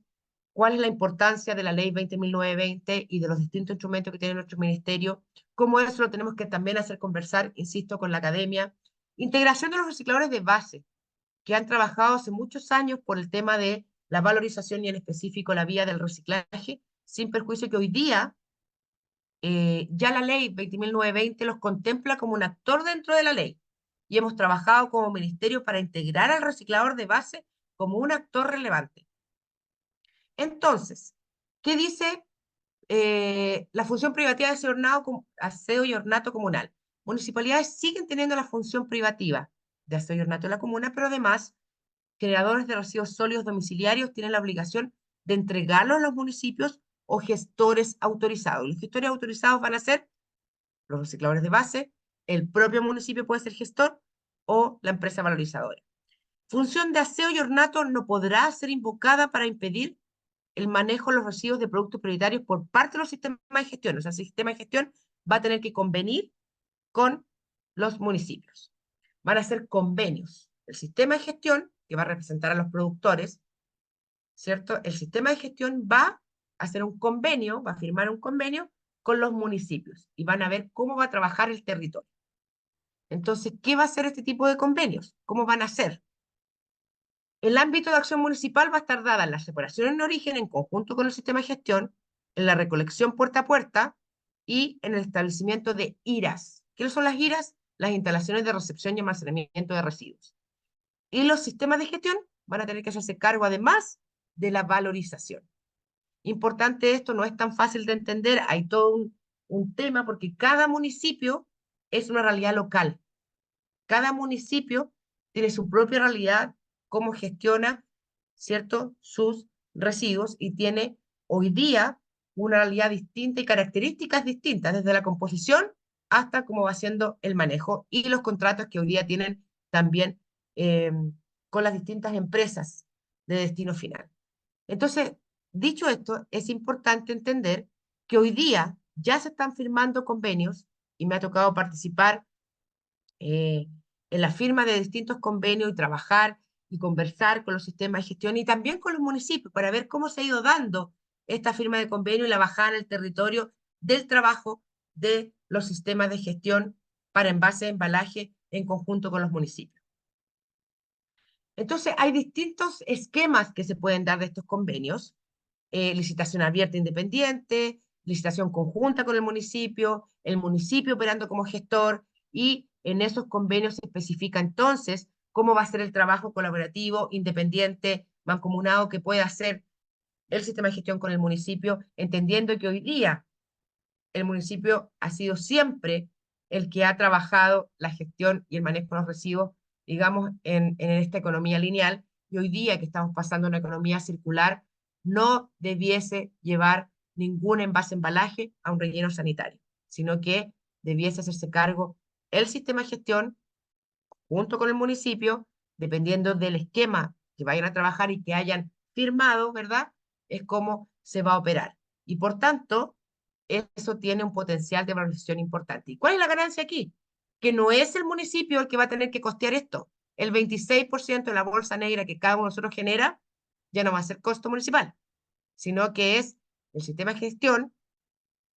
cuál es la importancia de la ley 20.920 y de los distintos instrumentos que tiene nuestro ministerio, cómo eso lo tenemos que también hacer conversar, insisto, con la academia. Integración de los recicladores de base, que han trabajado hace muchos años por el tema de la valorización y en específico la vía del reciclaje, sin perjuicio que hoy día ya la ley 20.920 los contempla como un actor dentro de la ley y hemos trabajado como ministerio para integrar al reciclador de base como un actor relevante. Entonces, ¿qué dice la función privativa de aseo y ornato comunal? Municipalidades siguen teniendo la función privativa de aseo y ornato de la comuna, pero además, creadores de residuos sólidos domiciliarios tienen la obligación de entregarlos a los municipios o gestores autorizados. Los gestores autorizados van a ser los recicladores de base, el propio municipio puede ser gestor o la empresa valorizadora. Función de aseo y ornato no podrá ser invocada para impedir el manejo de los residuos de productos prioritarios por parte de los sistemas de gestión. O sea, el sistema de gestión va a tener que convenir con los municipios. Van a hacer convenios. El sistema de gestión, que va a representar a los productores, ¿cierto? El sistema de gestión va a hacer un convenio, va a firmar un convenio con los municipios y van a ver cómo va a trabajar el territorio. Entonces, ¿qué va a hacer este tipo de convenios? ¿Cómo van a ser? El ámbito de acción municipal va a estar dada en la separación en origen en conjunto con el sistema de gestión, en la recolección puerta a puerta y en el establecimiento de IRAs. ¿Qué son las IRAs? Las instalaciones de recepción y almacenamiento de residuos. Y los sistemas de gestión van a tener que hacerse cargo además de la valorización. Importante esto, no es tan fácil de entender, hay todo un tema porque cada municipio es una realidad local. Cada municipio tiene su propia realidad, cómo gestiona, ¿cierto?, sus residuos y tiene hoy día una realidad distinta y características distintas, desde la composición hasta cómo va siendo el manejo y los contratos que hoy día tienen también eh, con las distintas empresas de destino final. Entonces, dicho esto, es importante entender que hoy día ya se están firmando convenios y me ha tocado participar eh, en la firma de distintos convenios y trabajar y conversar con los sistemas de gestión y también con los municipios para ver cómo se ha ido dando esta firma de convenio y la bajada en el territorio del trabajo de los sistemas de gestión para envase de embalaje en conjunto con los municipios. Entonces, hay distintos esquemas que se pueden dar de estos convenios: licitación abierta independiente, licitación conjunta con el municipio operando como gestor, y en esos convenios se especifica entonces cómo va a ser el trabajo colaborativo, independiente, mancomunado que pueda hacer el sistema de gestión con el municipio, entendiendo que hoy día el municipio ha sido siempre el que ha trabajado la gestión y el manejo de los residuos, digamos, en esta economía lineal, y hoy día que estamos pasando a una economía circular, no debiese llevar ningún envase embalaje a un relleno sanitario, sino que debiese hacerse cargo el sistema de gestión junto con el municipio, dependiendo del esquema que vayan a trabajar y que hayan firmado, ¿verdad? Es cómo se va a operar. Y por tanto, eso tiene un potencial de valorización importante. ¿Y cuál es la ganancia aquí? Que no es el municipio el que va a tener que costear esto. El 26% de la bolsa negra que cada uno de nosotros genera ya no va a ser costo municipal, sino que es el sistema de gestión,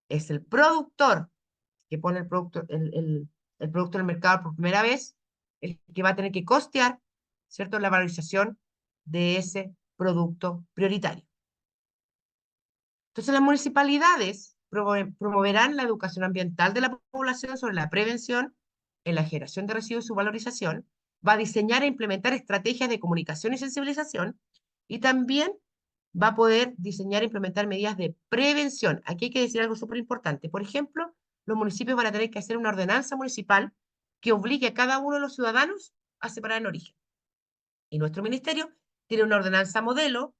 es el productor que pone el producto en el mercado por primera vez, el que va a tener que costear, ¿cierto?, la valorización de ese producto prioritario. Entonces, las municipalidades promoverán la educación ambiental de la población sobre la prevención en la generación de residuos y su valorización, va a diseñar e implementar estrategias de comunicación y sensibilización, y también va a poder diseñar e implementar medidas de prevención. Aquí hay que decir algo súper importante. Por ejemplo, los municipios van a tener que hacer una ordenanza municipal que obligue a cada uno de los ciudadanos a separar en origen. Y nuestro ministerio tiene una ordenanza modelo,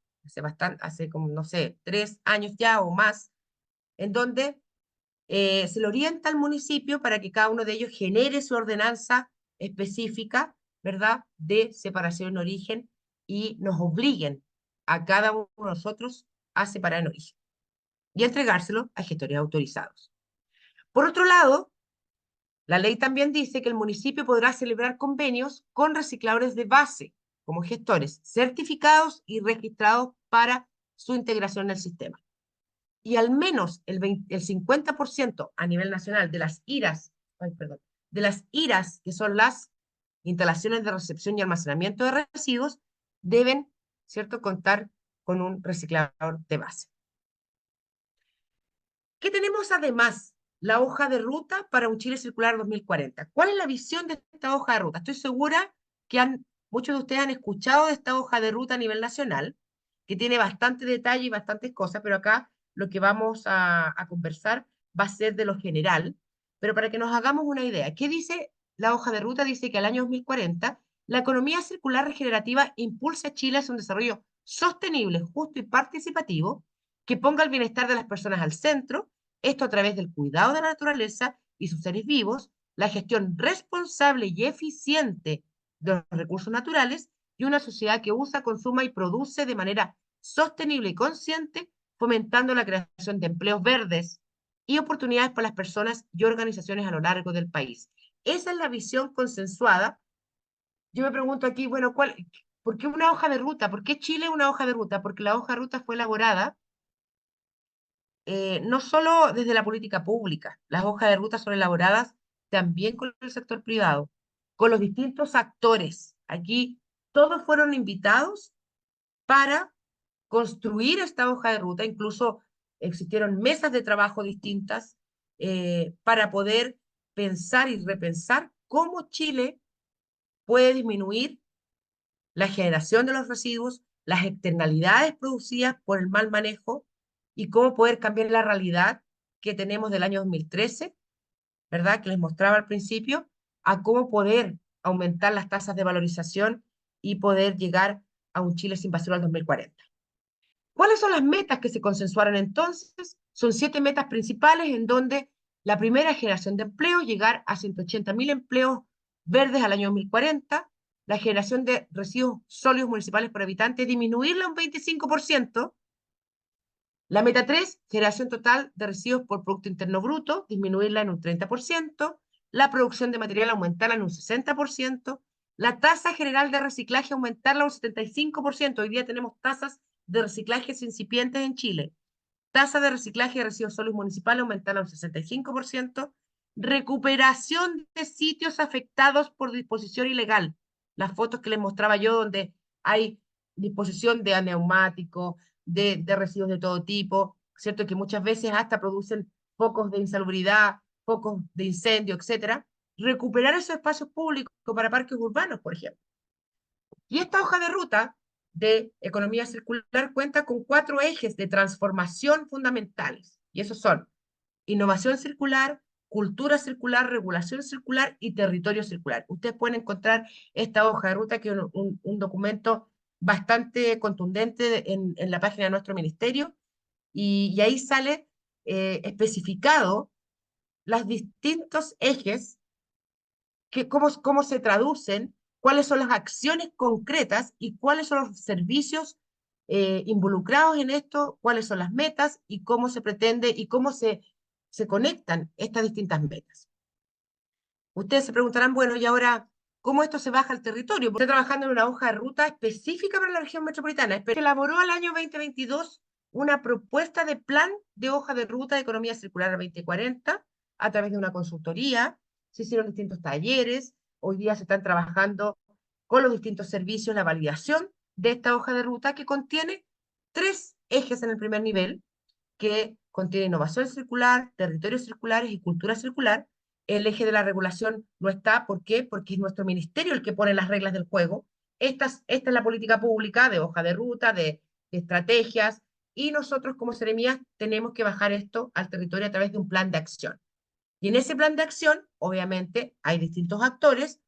hace como, no sé, 3 años ya o más, en donde se le orienta al municipio para que cada uno de ellos genere su ordenanza específica, ¿verdad?, de separación en origen, y nos obliguen a cada uno de nosotros a separar en origen y a entregárselo a gestores autorizados. Por otro lado, la ley también dice que el municipio podrá celebrar convenios con recicladores de base como gestores certificados y registrados para su integración en el sistema. Y al menos el 50% a nivel nacional de las IRAs, de las IRAs, que son las instalaciones de recepción y almacenamiento de residuos, deben, ¿cierto?, contar con un reciclador de base. ¿Qué tenemos además? La hoja de ruta para un Chile circular 2040. ¿Cuál es la visión de esta hoja de ruta? Estoy segura que muchos de ustedes han escuchado de esta hoja de ruta a nivel nacional, que tiene bastante detalle y bastantes cosas, pero acá lo que vamos a conversar va a ser de lo general. Pero para que nos hagamos una idea, ¿qué dice la hoja de ruta? Dice que al año 2040 la economía circular regenerativa impulsa a Chile hacia un desarrollo sostenible, justo y participativo, que ponga el bienestar de las personas al centro, esto a través del cuidado de la naturaleza y sus seres vivos, la gestión responsable y eficiente de los recursos naturales, y una sociedad que usa, consuma y produce de manera sostenible y consciente, fomentando la creación de empleos verdes y oportunidades para las personas y organizaciones a lo largo del país. Esa es la visión consensuada. Yo me pregunto aquí, bueno, ¿por qué una hoja de ruta? ¿Por qué Chile una hoja de ruta? Porque la hoja de ruta fue elaborada no solo desde la política pública. Las hojas de ruta son elaboradas también con el sector privado, con los distintos actores. Aquí todos fueron invitados para construir esta hoja de ruta. Incluso existieron mesas de trabajo distintas para poder pensar y repensar cómo Chile puede disminuir la generación de los residuos, las externalidades producidas por el mal manejo, y cómo poder cambiar la realidad que tenemos del año 2013, ¿verdad?, que les mostraba al principio, a cómo poder aumentar las tasas de valorización y poder llegar a un Chile sin basura al 2040. ¿Cuáles son las metas que se consensuaron entonces? Son 7 metas principales en donde La primera generación de empleo, llegar a 180.000 empleos verdes al año 2040. La generación de residuos sólidos municipales por habitante, disminuirla un 25%. La meta 3, generación total de residuos por Producto Interno Bruto, disminuirla en un 30%. La producción de material, aumentarla en un 60%. La tasa general de reciclaje, aumentarla un 75%. Hoy día tenemos tasas de reciclaje incipientes en Chile. Tasa de reciclaje de residuos sólidos municipales, aumentarla un 65%. Recuperación de sitios afectados por disposición ilegal. Las fotos que les mostraba yo, donde hay disposición de neumáticos, de residuos de todo tipo, ¿cierto? Que muchas veces hasta producen focos de insalubridad, focos de incendio, etcétera. Recuperar esos espacios públicos para parques urbanos, por ejemplo. Y esta hoja de ruta de economía circular cuenta con 4 ejes de transformación fundamentales. Y esos son innovación circular, cultura circular, regulación circular y territorio circular. Ustedes pueden encontrar esta hoja de ruta, que es un documento bastante contundente en la página de nuestro ministerio, y ahí sale especificado los distintos ejes, cómo se traducen, cuáles son las acciones concretas y cuáles son los servicios involucrados en esto, cuáles son las metas y cómo se pretende y cómo se conectan estas distintas metas. Ustedes se preguntarán, bueno, y ahora, ¿cómo esto se baja al territorio? Porque estoy trabajando en una hoja de ruta específica para la región metropolitana. Se elaboró al año 2022 una propuesta de plan de hoja de ruta de economía circular 2040 a través de una consultoría. Se hicieron distintos talleres. Hoy día se están trabajando con los distintos servicios la validación de esta hoja de ruta, que contiene 3 ejes en el primer nivel, que contiene innovación circular, territorios circulares y cultura circular. El eje de la regulación no está. ¿Por qué? Porque es nuestro ministerio el que pone las reglas del juego. Esta es la política pública de hoja de ruta, de estrategias, y nosotros como Seremías tenemos que bajar esto al territorio a través de un plan de acción. Y en ese plan de acción, obviamente, hay distintos actores,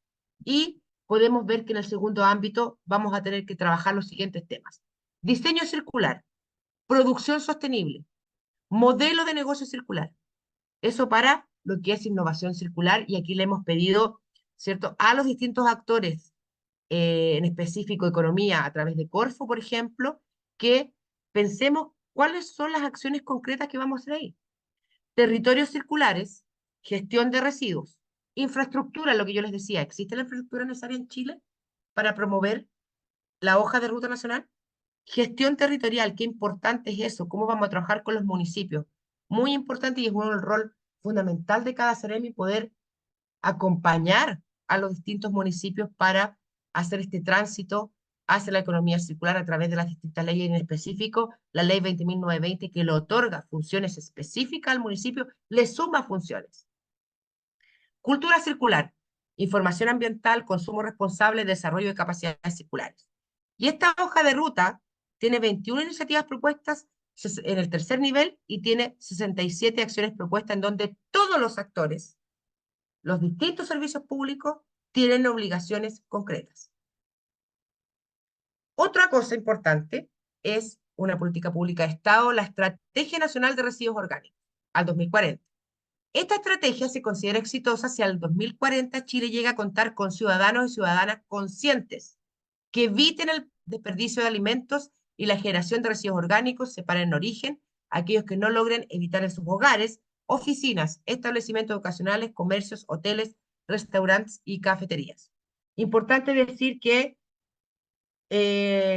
y podemos ver que en el segundo ámbito vamos a tener que trabajar los siguientes temas. Diseño circular, producción sostenible, modelo de negocio circular. Eso para lo que es innovación circular, y aquí le hemos pedido, ¿cierto?, a los distintos actores, en específico economía, a través de Corfo, por ejemplo, que pensemos cuáles son las acciones concretas que vamos a hacer ahí. Territorios circulares, gestión de residuos, infraestructura, lo que yo les decía, ¿existe la infraestructura necesaria en Chile para promover la hoja de ruta nacional? Gestión territorial, qué importante es eso, cómo vamos a trabajar con los municipios. Muy importante, y es el rol fundamental de cada Seremi poder acompañar a los distintos municipios para hacer este tránsito hacia la economía circular a través de las distintas leyes, en específico la ley 20.920, que le otorga funciones específicas al municipio, le suma funciones. Cultura circular, información ambiental, consumo responsable, desarrollo de capacidades circulares. Y esta hoja de ruta tiene 21 iniciativas propuestas en el tercer nivel y tiene 67 acciones propuestas, en donde todos los actores, los distintos servicios públicos, tienen obligaciones concretas. Otra cosa importante es una política pública de Estado, la Estrategia Nacional de Residuos Orgánicos al 2040. Esta estrategia se considera exitosa si al 2040 Chile llega a contar con ciudadanos y ciudadanas conscientes que eviten el desperdicio de alimentos y la generación de residuos orgánicos, separen en origen aquellos que no logren evitar en sus hogares, oficinas, establecimientos educacionales, comercios, hoteles, restaurantes y cafeterías. Importante decir que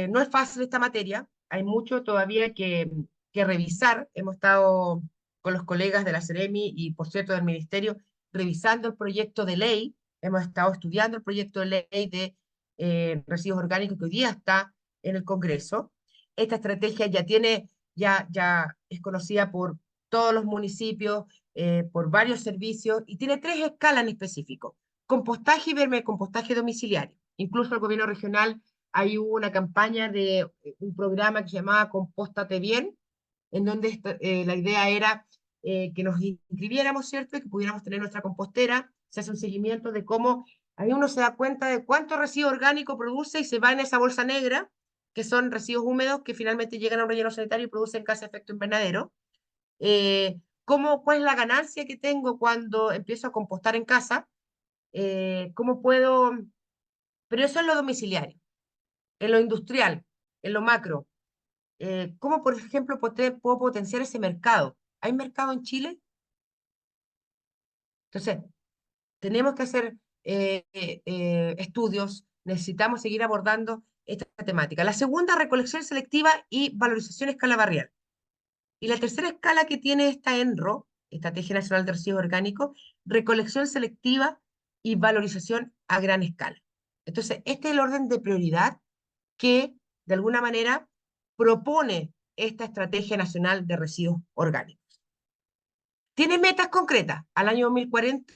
no es fácil esta materia, hay mucho todavía que revisar. Hemos estado con los colegas de la Seremi y, por cierto, del Ministerio, revisando el proyecto de ley. Hemos estado estudiando el proyecto de ley de residuos orgánicos, que hoy día está en el Congreso. Esta estrategia ya es conocida por todos los municipios, por varios servicios, y tiene 3 escalas en específico: compostaje y vermicompostaje domiciliario. Incluso el gobierno regional, hay una campaña de un programa que se llamaba Compóstate Bien, en donde la idea era que nos inscribiéramos, ¿cierto? Y que pudiéramos tener nuestra compostera. Se hace un seguimiento de cómo ahí uno se da cuenta de cuánto residuo orgánico produce y se va en esa bolsa negra, que son residuos húmedos que finalmente llegan a un relleno sanitario y producen casi efecto invernadero. ¿Cuál es la ganancia que tengo cuando empiezo a compostar en casa? ¿Cómo puedo? Pero eso es lo domiciliario. En lo industrial, en lo macro, ¿cómo, por ejemplo, puedo potenciar ese mercado? ¿Hay mercado en Chile? Entonces, tenemos que hacer estudios, necesitamos seguir abordando esta temática. La segunda, recolección selectiva y valorización a escala barrial. Y la tercera escala que tiene esta ENRO, Estrategia Nacional de Residuos Orgánicos, recolección selectiva y valorización a gran escala. Entonces, este es el orden de prioridad que, de alguna manera, propone esta Estrategia Nacional de Residuos Orgánicos. Tiene metas concretas. Al año 2040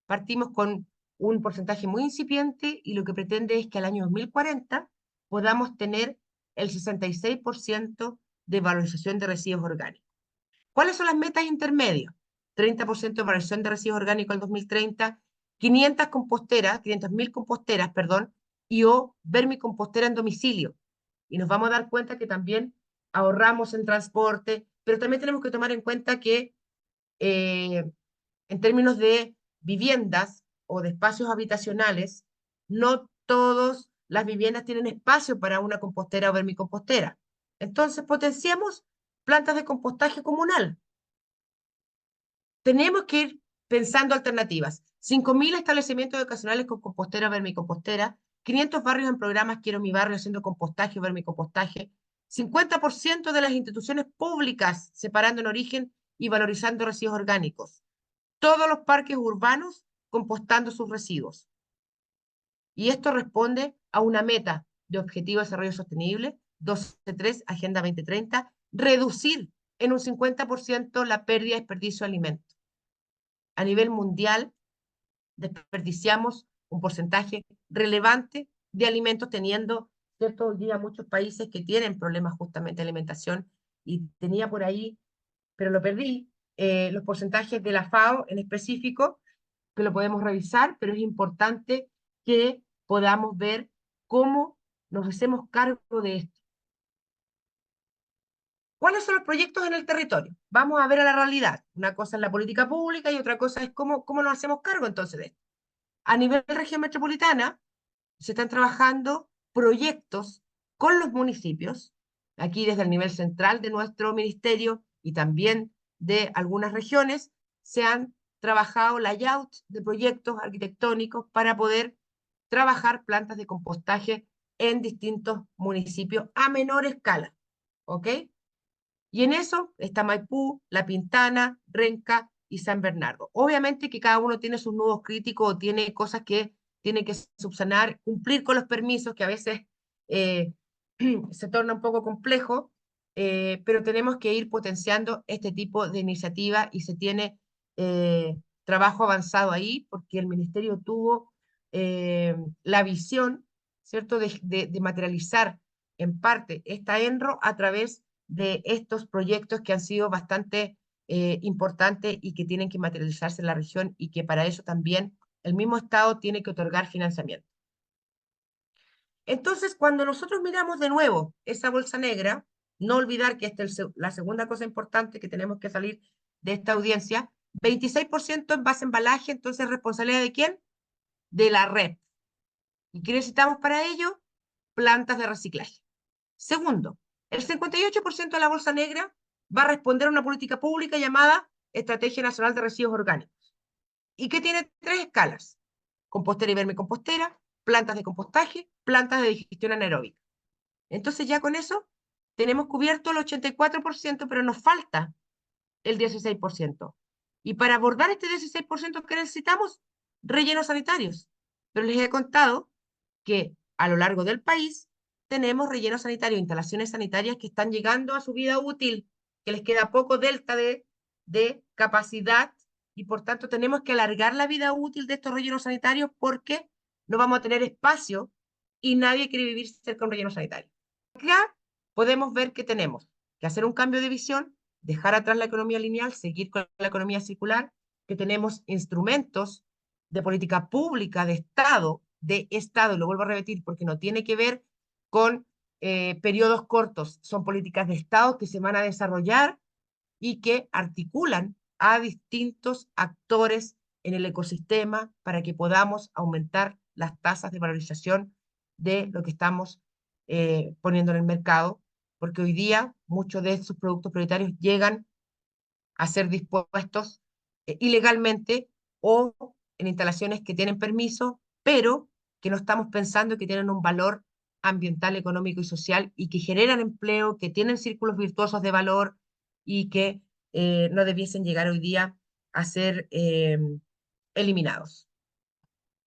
partimos con un porcentaje muy incipiente y lo que pretende es que al año 2040 podamos tener el 66% de valorización de residuos orgánicos. ¿Cuáles son las metas intermedias? 30% de valorización de residuos orgánicos al 2030, 500.000 composteras, perdón, y o vermicompostera en domicilio. Y nos vamos a dar cuenta que también ahorramos en transporte, pero también tenemos que tomar en cuenta que eh, en términos de viviendas o de espacios habitacionales, no todas las viviendas tienen espacio para una compostera o vermicompostera. Entonces, potenciamos plantas de compostaje comunal. Tenemos que ir pensando alternativas. 5.000 establecimientos ocasionales con compostera, vermicompostera, 500 barrios en programas Quiero mi barrio haciendo compostaje o vermicompostaje, 50% de las instituciones públicas separando en origen y valorizando residuos orgánicos, todos los parques urbanos compostando sus residuos. Y esto responde a una meta de Objetivo de Desarrollo Sostenible, 12.3, Agenda 2030, reducir en un 50% la pérdida y desperdicio de alimentos. A nivel mundial, desperdiciamos un porcentaje relevante de alimentos, teniendo, ¿cierto? Hoy día muchos países que tienen problemas justamente de alimentación, y tenía por ahí, pero lo perdí, los porcentajes de la FAO en específico, que lo podemos revisar, pero es importante que podamos ver cómo nos hacemos cargo de esto. ¿Cuáles son los proyectos en el territorio? Vamos a ver a la realidad. Una cosa es la política pública y otra cosa es cómo nos hacemos cargo entonces de esto. A nivel región metropolitana, se están trabajando proyectos con los municipios, aquí desde el nivel central de nuestro ministerio y también de algunas regiones, se han trabajado layouts de proyectos arquitectónicos para poder trabajar plantas de compostaje en distintos municipios a menor escala, ¿ok? Y en eso está Maipú, La Pintana, Renca y San Bernardo. Obviamente que cada uno tiene sus nudos críticos o tiene cosas que tiene que subsanar, cumplir con los permisos, que a veces eh, se torna un poco complejo, pero tenemos que ir potenciando este tipo de iniciativa y se tiene trabajo avanzado ahí porque el ministerio tuvo la visión, ¿cierto?, de materializar en parte esta ENRO a través de estos proyectos que han sido bastante importantes y que tienen que materializarse en la región y que para eso también el mismo Estado tiene que otorgar financiamiento. Entonces, cuando nosotros miramos de nuevo esa bolsa negra, no olvidar que esta es la segunda cosa importante que tenemos que salir de esta audiencia, 26% en base a embalaje, entonces ¿responsabilidad de quién? De la red. ¿Y qué necesitamos para ello? Plantas de reciclaje. Segundo, el 58% de la bolsa negra va a responder a una política pública llamada Estrategia Nacional de Residuos Orgánicos y que tiene tres escalas: compostera y vermicompostera, plantas de compostaje, plantas de digestión anaeróbica. Entonces ya con eso tenemos cubierto el 84%, pero nos falta el 16%. Y para abordar este 16%, ¿qué necesitamos? Rellenos sanitarios. Pero les he contado que a lo largo del país tenemos rellenos sanitarios, instalaciones sanitarias que están llegando a su vida útil, que les queda poco delta de capacidad y por tanto tenemos que alargar la vida útil de estos rellenos sanitarios porque no vamos a tener espacio y nadie quiere vivir cerca de un relleno sanitario. Acá podemos ver que tenemos que hacer un cambio de visión, dejar atrás la economía lineal, seguir con la economía circular, que tenemos instrumentos de política pública de Estado, y lo vuelvo a repetir porque no tiene que ver con periodos cortos, son políticas de Estado que se van a desarrollar y que articulan a distintos actores en el ecosistema para que podamos aumentar las tasas de valorización de lo que estamos poniendo en el mercado, porque hoy día muchos de esos productos prioritarios llegan a ser dispuestos ilegalmente o en instalaciones que tienen permiso, pero que no estamos pensando que tienen un valor ambiental, económico y social y que generan empleo, que tienen círculos virtuosos de valor y que no debiesen llegar hoy día a ser eliminados.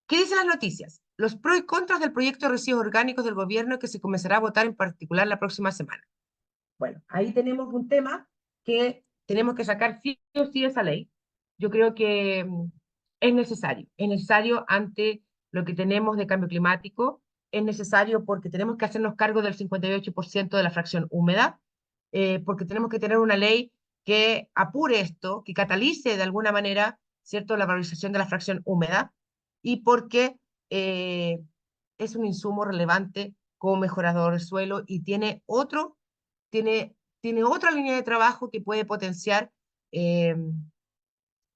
¿Qué dicen las noticias? Los pros y contras del proyecto de residuos orgánicos del gobierno que se comenzará a votar en particular la próxima semana. Bueno, ahí tenemos un tema que tenemos que sacar sí o sí esa ley. Yo creo que es necesario ante lo que tenemos de cambio climático, es necesario porque tenemos que hacernos cargo del 58% de la fracción húmeda, porque tenemos que tener una ley que apure esto, que catalice de alguna manera, ¿cierto?, la valorización de la fracción húmeda, y porque eh, es un insumo relevante como mejorador del suelo y tiene otra línea de trabajo que puede potenciar eh,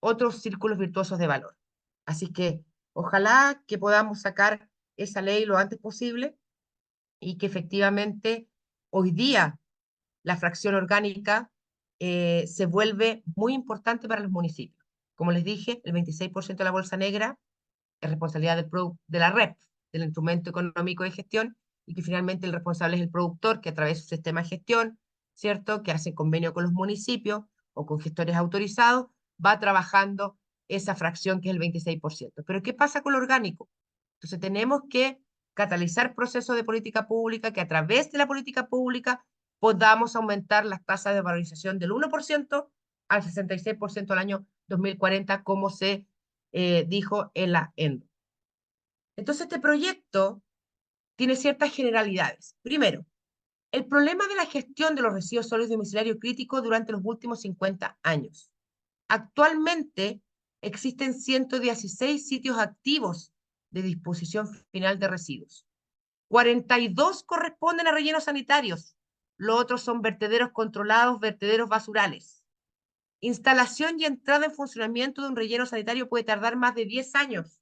otros círculos virtuosos de valor. Así que ojalá que podamos sacar esa ley lo antes posible y que efectivamente hoy día la fracción orgánica se vuelve muy importante para los municipios. Como les dije, el 26% de la bolsa negra es responsabilidad de la REP, del instrumento económico de gestión, y que finalmente el responsable es el productor, que a través de su sistema de gestión, ¿cierto?, que hace convenio con los municipios o con gestores autorizados, va trabajando esa fracción que es el 26%. Pero ¿qué pasa con lo orgánico? Entonces tenemos que catalizar procesos de política pública, que a través de la política pública podamos aumentar las tasas de valorización del 1% al 66% al año 2040, como se dijo en la ENDO. Entonces, este proyecto tiene ciertas generalidades. Primero, el problema de la gestión de los residuos sólidos domiciliarios críticos durante los últimos 50 años. Actualmente existen 116 sitios activos de disposición final de residuos. 42 corresponden a rellenos sanitarios. Los otros son vertederos controlados, vertederos basurales. Instalación y entrada en funcionamiento de un relleno sanitario puede tardar más de 10 años.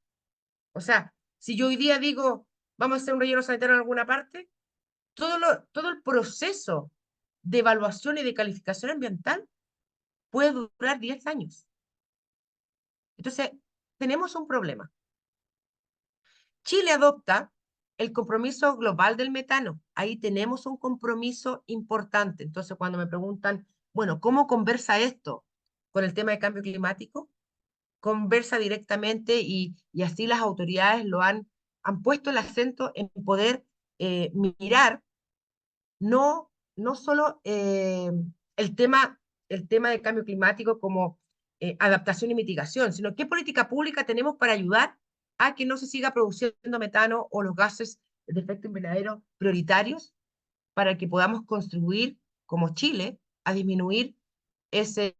O sea, si yo hoy día digo, vamos a hacer un relleno sanitario en alguna parte, todo el proceso de evaluación y de calificación ambiental puede durar 10 años. Entonces, tenemos un problema. Chile adopta el compromiso global del metano. Ahí tenemos un compromiso importante. Entonces, cuando me preguntan, bueno, ¿cómo conversa esto con el tema de cambio climático? Conversa directamente y así las autoridades han puesto el acento en poder mirar no solo el tema de cambio climático como adaptación y mitigación, sino qué política pública tenemos para ayudar a que no se siga produciendo metano o los gases de efecto invernadero prioritarios para que podamos contribuir como Chile a disminuir ese,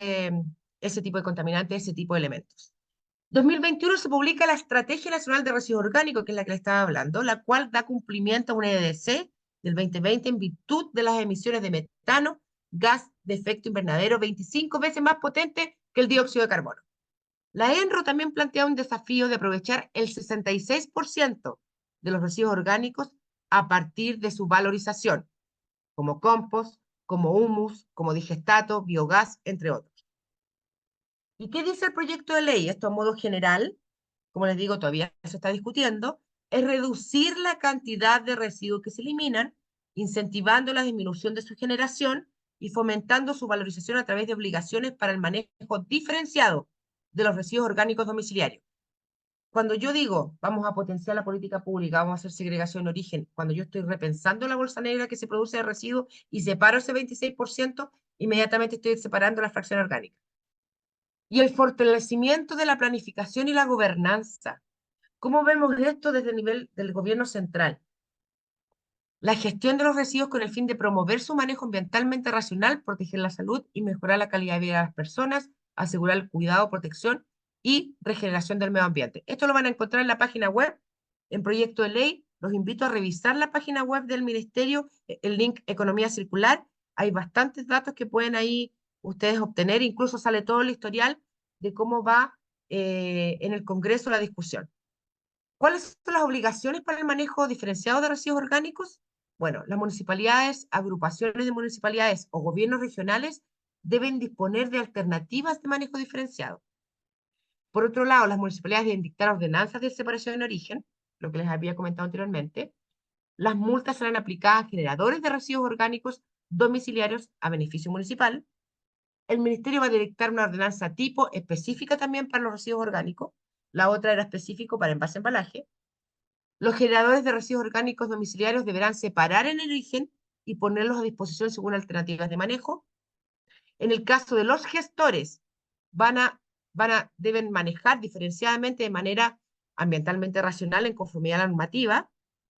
ese tipo de contaminantes, ese tipo de elementos. 2021 se publica la Estrategia Nacional de Residuos Orgánicos, que es la que le estaba hablando, la cual da cumplimiento a una EDC del 2020 en virtud de las emisiones de metano, gas de efecto invernadero, 25 veces más potente que el dióxido de carbono. La ENRO también plantea un desafío de aprovechar el 66% de los residuos orgánicos a partir de su valorización, como compost, como humus, como digestato, biogás, entre otros. ¿Y qué dice el proyecto de ley? Esto a modo general, como les digo, todavía se está discutiendo, es reducir la cantidad de residuos que se eliminan, incentivando la disminución de su generación y fomentando su valorización a través de obligaciones para el manejo diferenciado de los residuos orgánicos domiciliarios. Cuando yo digo, vamos a potenciar la política pública, vamos a hacer segregación de origen, cuando yo estoy repensando la bolsa negra que se produce de residuos y separo ese 26%, inmediatamente estoy separando la fracción orgánica. Y el fortalecimiento de la planificación y la gobernanza. ¿Cómo vemos esto desde el nivel del gobierno central? La gestión de los residuos con el fin de promover su manejo ambientalmente racional, proteger la salud y mejorar la calidad de vida de las personas, asegurar el cuidado, protección y regeneración del medio ambiente. Esto lo van a encontrar en la página web, en proyecto de ley. Los invito a revisar la página web del Ministerio, el link Economía Circular. Hay bastantes datos que pueden ahí ustedes obtener, incluso sale todo el historial de cómo va en el Congreso la discusión. ¿Cuáles son las obligaciones para el manejo diferenciado de residuos orgánicos? Bueno, las municipalidades, agrupaciones de municipalidades o gobiernos regionales deben disponer de alternativas de manejo diferenciado. Por otro lado, las municipalidades deben dictar ordenanzas de separación en origen, lo que les había comentado anteriormente. Las multas serán aplicadas a generadores de residuos orgánicos domiciliarios a beneficio municipal. El ministerio va a dictar una ordenanza tipo específica también para los residuos orgánicos. La otra era específico para envase embalaje. Los generadores de residuos orgánicos domiciliarios deberán separar en el origen y ponerlos a disposición según alternativas de manejo. En el caso de los gestores, van a, deben manejar diferenciadamente de manera ambientalmente racional en conformidad a la normativa.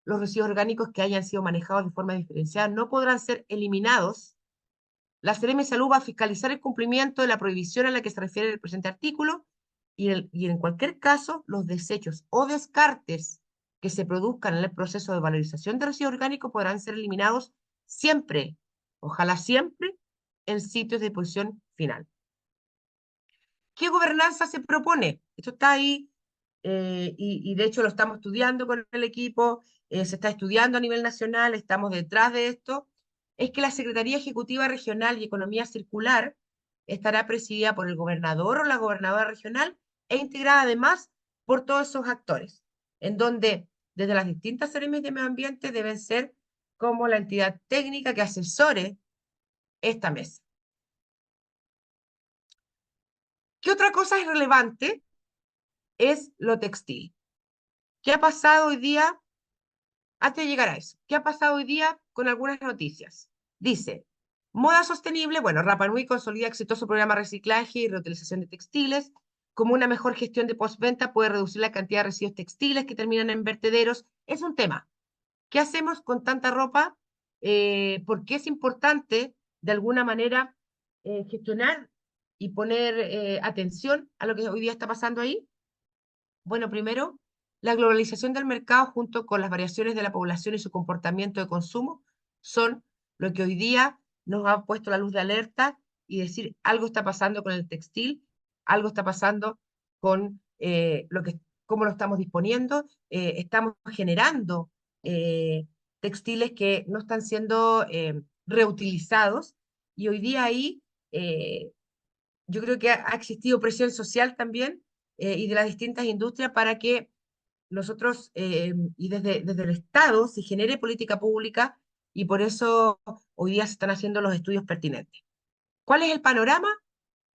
Los residuos orgánicos que hayan sido manejados de forma diferenciada no podrán ser eliminados. La Seremi de Salud va a fiscalizar el cumplimiento de la prohibición a la que se refiere el presente artículo y en cualquier caso los desechos o descartes que se produzcan en el proceso de valorización de residuos orgánicos podrán ser eliminados siempre, ojalá siempre, en sitios de disposición final. ¿Qué gobernanza se propone? Esto está ahí y de hecho lo estamos estudiando con el equipo, se está estudiando a nivel nacional, estamos detrás de esto. Es que la Secretaría Ejecutiva Regional y Economía Circular estará presidida por el gobernador o la gobernadora regional e integrada además por todos esos actores, en donde desde las distintas seremias de medio ambiente deben ser como la entidad técnica que asesore esta mesa. ¿Qué otra cosa es relevante? Es lo textil. ¿Qué ha pasado hoy día? Antes de llegar a eso, ¿qué ha pasado hoy día con algunas noticias? Dice, moda sostenible, bueno, Rapa Nui consolida exitoso programa de reciclaje y reutilización de textiles. Como una mejor gestión de postventa puede reducir la cantidad de residuos textiles que terminan en vertederos. Es un tema. ¿Qué hacemos con tanta ropa? ¿Por qué es importante, de alguna manera, gestionar y poner atención a lo que hoy día está pasando ahí? Bueno, primero, la globalización del mercado junto con las variaciones de la población y su comportamiento de consumo son lo que hoy día nos ha puesto la luz de alerta y decir algo está pasando con el textil, algo está pasando con cómo lo estamos disponiendo, estamos generando textiles que no están siendo reutilizados y hoy día ahí eh, yo creo que ha existido presión social también y de las distintas industrias para que nosotros y desde el Estado se genere política pública y por eso hoy día se están haciendo los estudios pertinentes. ¿Cuál es el panorama?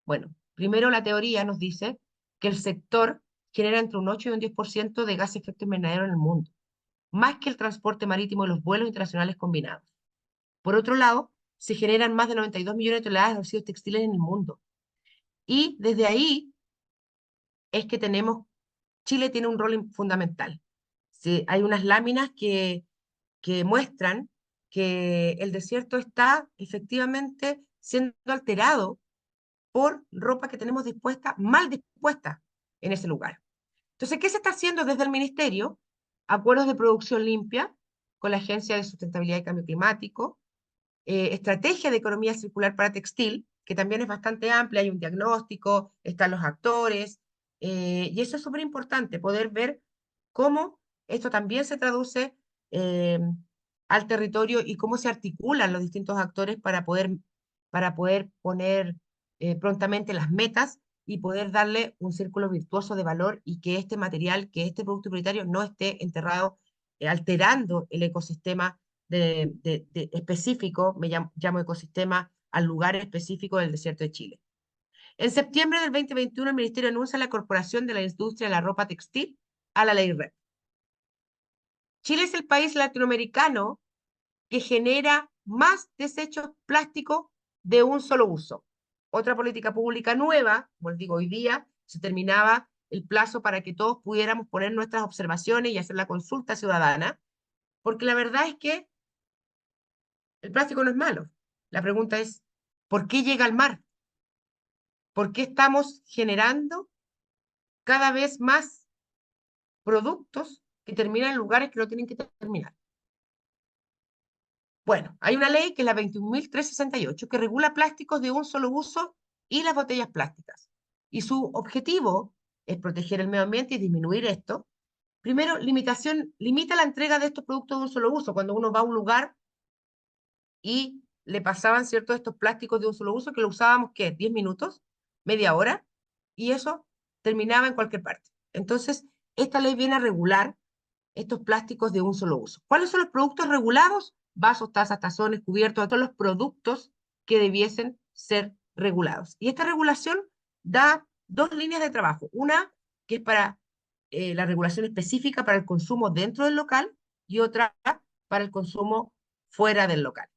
Bueno, primero la teoría nos dice que el sector genera entre un 8 y un 10% de gases de efecto invernadero en el mundo, más que el transporte marítimo y los vuelos internacionales combinados. Por otro lado, se generan más de 92 millones de toneladas de residuos textiles en el mundo. Y desde ahí es que Chile tiene un rol fundamental. Sí, hay unas láminas que muestran que el desierto está efectivamente siendo alterado por ropa que tenemos dispuesta, mal dispuesta en ese lugar. Entonces, ¿qué se está haciendo desde el ministerio? Acuerdos de producción limpia con la Agencia de Sustentabilidad y Cambio Climático, estrategia de economía circular para textil, que también es bastante amplia, hay un diagnóstico, están los actores, y eso es súper importante, poder ver cómo esto también se traduce eh, al territorio y cómo se articulan los distintos actores para poder poner prontamente las metas y poder darle un círculo virtuoso de valor y que este material, que este producto prioritario no esté enterrado, alterando el ecosistema específico, llamo ecosistema al lugar específico del desierto de Chile. En septiembre del 2021, el Ministerio anuncia la incorporación de la industria de la ropa textil a la ley REP. Chile es el país latinoamericano que genera más desechos plásticos de un solo uso. Otra política pública nueva, como les digo, hoy día se terminaba el plazo para que todos pudiéramos poner nuestras observaciones y hacer la consulta ciudadana, porque la verdad es que el plástico no es malo. La pregunta es, ¿por qué llega al mar? ¿Por qué estamos generando cada vez más productos que terminan en lugares que no tienen que terminar? Bueno, hay una ley que es la 21.368 que regula plásticos de un solo uso y las botellas plásticas. Y su objetivo es proteger el medio ambiente y disminuir esto. Primero, limita la entrega de estos productos de un solo uso. Cuando uno va a un lugar y le pasaban, ¿cierto?, estos plásticos de un solo uso que lo usábamos, ¿qué? 10 minutos, media hora, y eso terminaba en cualquier parte. Entonces, esta ley viene a regular estos plásticos de un solo uso. ¿Cuáles son los productos regulados? Vasos, tazas, tazones, cubiertos, todos los productos que debiesen ser regulados. Y esta regulación da dos líneas de trabajo. Una que es para la regulación específica para el consumo dentro del local y otra para el consumo fuera del local.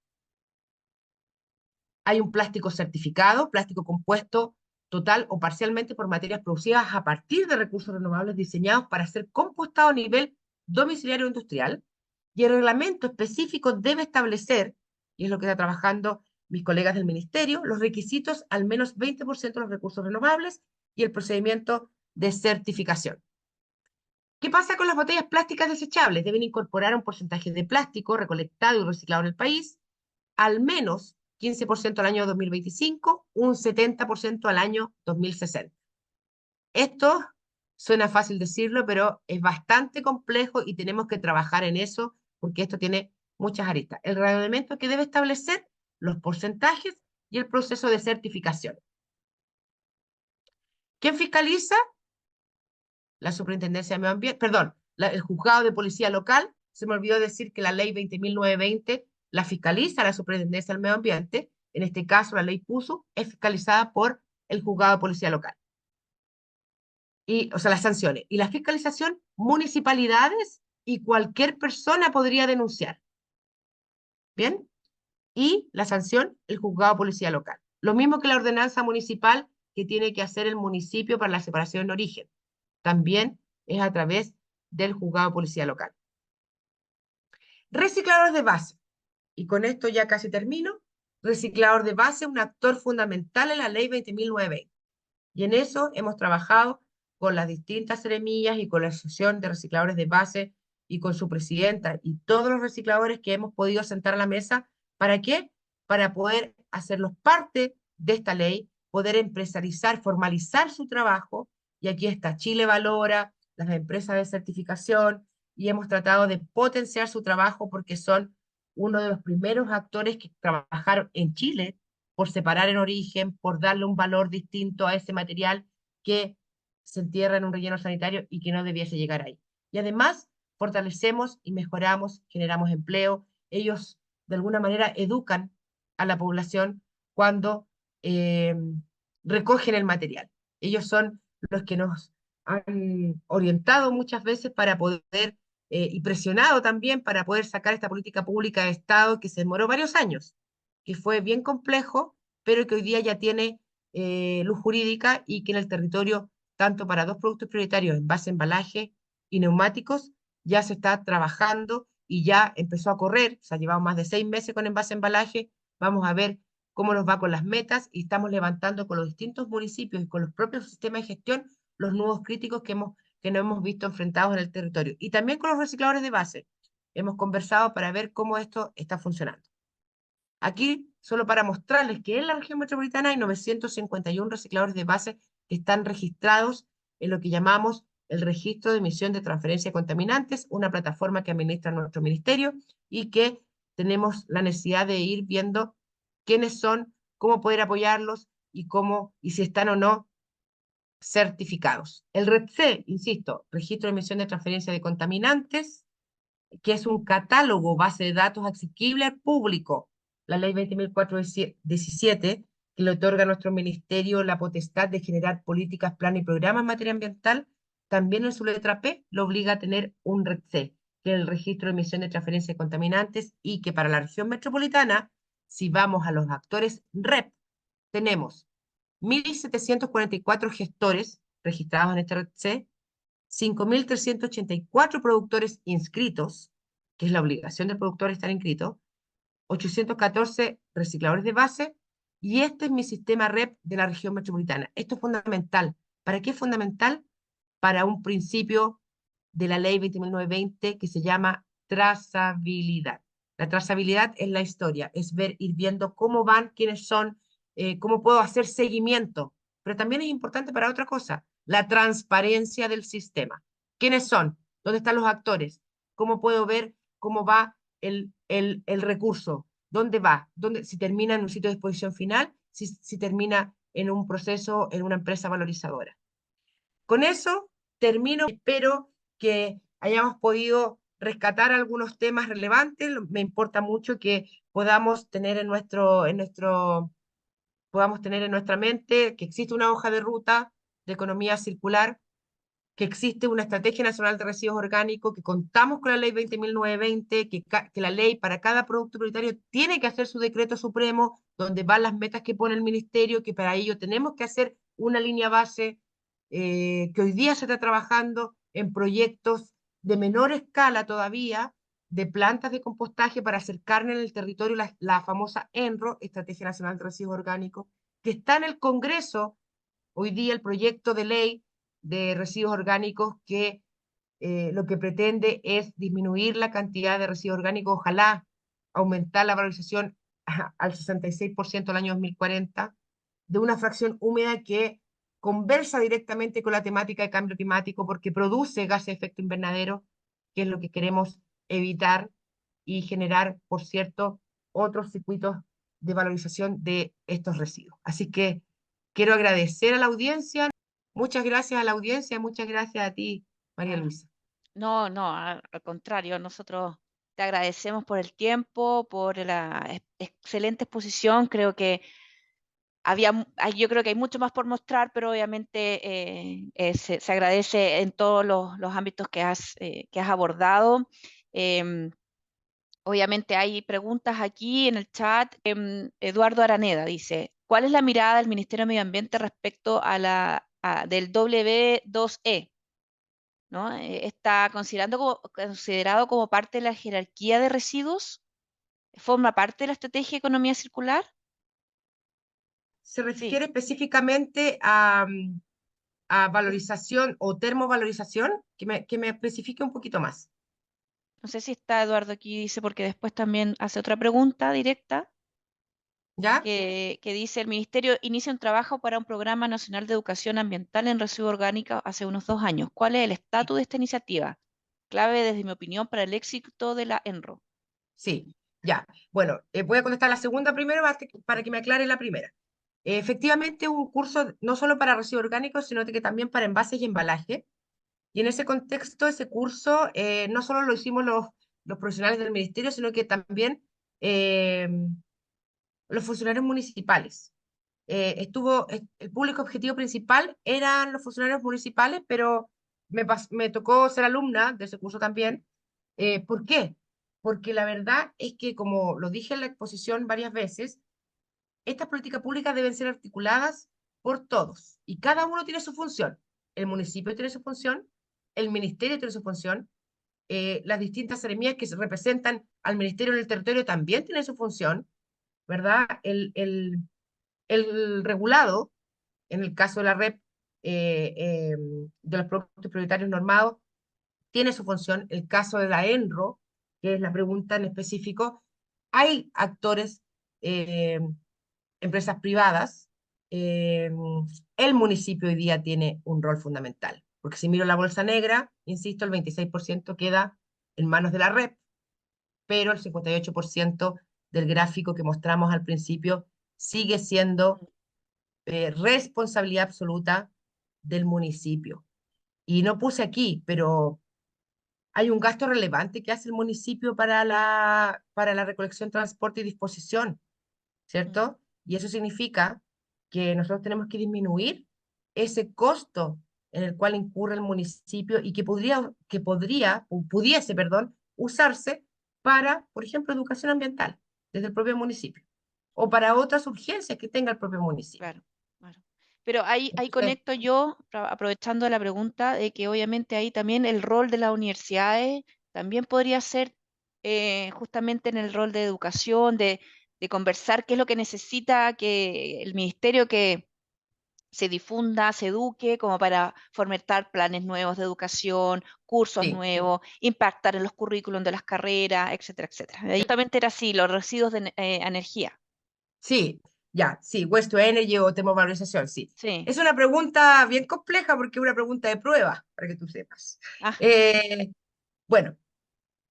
Hay un plástico certificado, plástico compuesto total o parcialmente por materias producidas a partir de recursos renovables diseñados para ser compostado a nivel domiciliario industrial. Y el reglamento específico debe establecer, y es lo que está trabajando mis colegas del ministerio, los requisitos al menos 20% de los recursos renovables y el procedimiento de certificación. ¿Qué pasa con las botellas plásticas desechables? Deben incorporar un porcentaje de plástico recolectado y reciclado en el país, al menos 15% al año 2025, un 70% al año 2060. Esto suena fácil decirlo, pero es bastante complejo y tenemos que trabajar en eso porque esto tiene muchas aristas. El reglamento que debe establecer los porcentajes y el proceso de certificación. ¿Quién fiscaliza? La Superintendencia de Medio Ambiente, perdón, el Juzgado de Policía Local. Se me olvidó decir que la ley 20.920 la fiscaliza la Superintendencia del Medio Ambiente. En este caso, la ley PUSU es fiscalizada por el Juzgado de Policía Local. Y, o sea, las sanciones. Y la fiscalización, municipalidades y cualquier persona podría denunciar. ¿Bien? Y la sanción, el Juzgado de Policía Local. Lo mismo que la ordenanza municipal que tiene que hacer el municipio para la separación en origen. También es a través del Juzgado de Policía Local. Recicladores de base. Y con esto ya casi termino. Reciclador de base es un actor fundamental en la ley 20.920. Y en eso hemos trabajado con las distintas seremías y con la Asociación de Recicladores de Base y con su presidenta y todos los recicladores que hemos podido sentar a la mesa. ¿Para qué? Para poder hacerlos parte de esta ley, poder empresarizar, formalizar su trabajo. Y aquí está Chile Valora, las empresas de certificación, y hemos tratado de potenciar su trabajo porque son uno de los primeros actores que trabajaron en Chile por separar en origen, por darle un valor distinto a ese material que se entierra en un relleno sanitario y que no debiese llegar ahí. Y además, fortalecemos y mejoramos, generamos empleo. Ellos, de alguna manera, educan a la población cuando eh, recogen el material. Ellos son los que nos han orientado muchas veces para poder, y presionado también para poder sacar esta política pública de Estado que se demoró varios años, que fue bien complejo, pero que hoy día ya tiene luz jurídica y que en el territorio, tanto para dos productos prioritarios, envase, embalaje y neumáticos, ya se está trabajando y ya empezó a correr. O sea, llevamos más de 6 meses con envase, embalaje. Vamos a ver cómo nos va con las metas y estamos levantando con los distintos municipios y con los propios sistemas de gestión los nuevos críticos que no hemos visto enfrentados en el territorio. Y también con los recicladores de base. Hemos conversado para ver cómo esto está funcionando. Aquí, solo para mostrarles que en la región metropolitana hay 951 recicladores de base que están registrados en lo que llamamos el registro de emisión de transferencia de contaminantes, una plataforma que administra nuestro ministerio y que tenemos la necesidad de ir viendo quiénes son, cómo poder apoyarlos y cómo y si están o no certificados. El RETC, insisto, registro de emisión de transferencia de contaminantes, que es un catálogo base de datos asequible al público. La ley 20.417, que le otorga a nuestro ministerio la potestad de generar políticas, planes y programas en materia ambiental, también en su letra P lo obliga a tener un RETC, que es el registro de emisión de transferencia de contaminantes, y que para la región metropolitana, si vamos a los actores REP, tenemos 1.744 gestores registrados en este RETC, 5.384 productores inscritos, que es la obligación del productor estar inscrito, 814 recicladores de base, y este es mi sistema REP de la región metropolitana. Esto es fundamental. ¿Para qué es fundamental? Para un principio de la ley 20.920 que se llama trazabilidad. La trazabilidad es la historia, es ver, ir viendo cómo van, quiénes son, cómo puedo hacer seguimiento. Pero también es importante para otra cosa, la transparencia del sistema. ¿Quiénes son? ¿Dónde están los actores? ¿Cómo puedo ver cómo va el recurso? ¿Dónde va? ¿Dónde, si termina en un sitio de exposición final? Si termina en un proceso, en una empresa valorizadora. Con eso termino. Espero que hayamos podido rescatar algunos temas relevantes. Me importa mucho que podamos tener podamos tener en nuestra mente que existe una hoja de ruta de economía circular, que existe una estrategia nacional de residuos orgánicos, que contamos con la ley 20.920, que la ley para cada producto prioritario tiene que hacer su decreto supremo, donde van las metas que pone el ministerio, que para ello tenemos que hacer una línea base, que hoy día se está trabajando en proyectos de menor escala todavía, de plantas de compostaje para acercarnos en el territorio la famosa ENRO, Estrategia Nacional de Residuos Orgánicos, que está en el Congreso hoy día el proyecto de ley de residuos orgánicos que lo que pretende es disminuir la cantidad de residuos orgánicos, ojalá aumentar la valorización al 66% el año 2040, de una fracción húmeda que conversa directamente con la temática de cambio climático porque produce gases de efecto invernadero, que es lo que queremos evitar y generar, por cierto, otros circuitos de valorización de estos residuos. Así que quiero agradecer a la audiencia, muchas gracias a la audiencia, muchas gracias a ti, María Ah, Luisa. no, no, al contrario, nosotros te agradecemos por el tiempo, por la excelente exposición. Creo que yo creo que hay mucho más por mostrar, pero obviamente se agradece en todos los ámbitos que has abordado. Em, Obviamente hay preguntas aquí en el chat. Eduardo Araneda dice, ¿cuál es la mirada del Ministerio de Medio Ambiente respecto del W2E? ¿No? ¿Está considerado como parte de la jerarquía de residuos? ¿Forma parte de la estrategia de economía circular? Se Sí. refiere específicamente a Es- valorización o termovalorización, que me especifique un poquito más. No sé si está Eduardo aquí, dice, porque después también hace otra pregunta directa ¿Ya? que dice, el Ministerio inicia un trabajo para un programa nacional de educación ambiental en residuos orgánicos hace unos 2 años. ¿Cuál es el Sí, estatus de esta iniciativa? Clave, desde mi opinión, para el éxito de la ENRO. sí, ya. Bueno, voy a contestar la segunda primero para que me aclare la primera. Efectivamente, es un curso no solo para residuos orgánicos, sino que también para envases y embalaje. Y en ese contexto, ese curso no solo lo hicimos los profesionales del ministerio, sino que también eh, los funcionarios municipales. El público objetivo principal eran los funcionarios municipales, pero me tocó ser alumna de ese curso también. ¿Por qué? Porque la verdad es que, como lo dije en la exposición varias veces, estas políticas públicas deben ser articuladas por todos y cada uno tiene su función. El municipio tiene su función, el ministerio tiene su función, las distintas seremías que se representan al ministerio en el territorio también tienen su función, ¿verdad? El regulado, en el caso de la REP, de los productos prioritarios normados, tiene su función. El caso de la ENRO, que es la pregunta en específico, hay actores, eh, empresas privadas. eh, el municipio hoy día tiene un rol fundamental, porque si miro la bolsa negra, insisto, el 26% queda en manos de la REP, pero el 58% del gráfico que mostramos al principio sigue siendo responsabilidad absoluta del municipio. Y no puse aquí, pero hay un gasto relevante que hace el municipio para la recolección, transporte y disposición, Mm. ¿cierto? Y eso significa que nosotros tenemos que disminuir ese costo en el cual incurre el municipio y o pudiese, perdón, usarse para, por ejemplo, educación ambiental desde el propio municipio o para otras urgencias que tenga el propio municipio. Claro, claro. Pero ahí Entonces, conecto yo, aprovechando la pregunta, de que obviamente ahí también el rol de las universidades también podría ser justamente en el rol de educación, de conversar qué es lo que necesita que el ministerio se difunda, se eduque, como para fomentar planes nuevos de educación, cursos Sí, nuevos, impactar en los currículums de las carreras, etcétera, etcétera. Justamente era así, los residuos de energía. sí, ya, sí, waste to energy o termovalorización, sí. Sí. Es una pregunta bien compleja porque es una pregunta de prueba, para que tú sepas. Ah, Eh, bueno,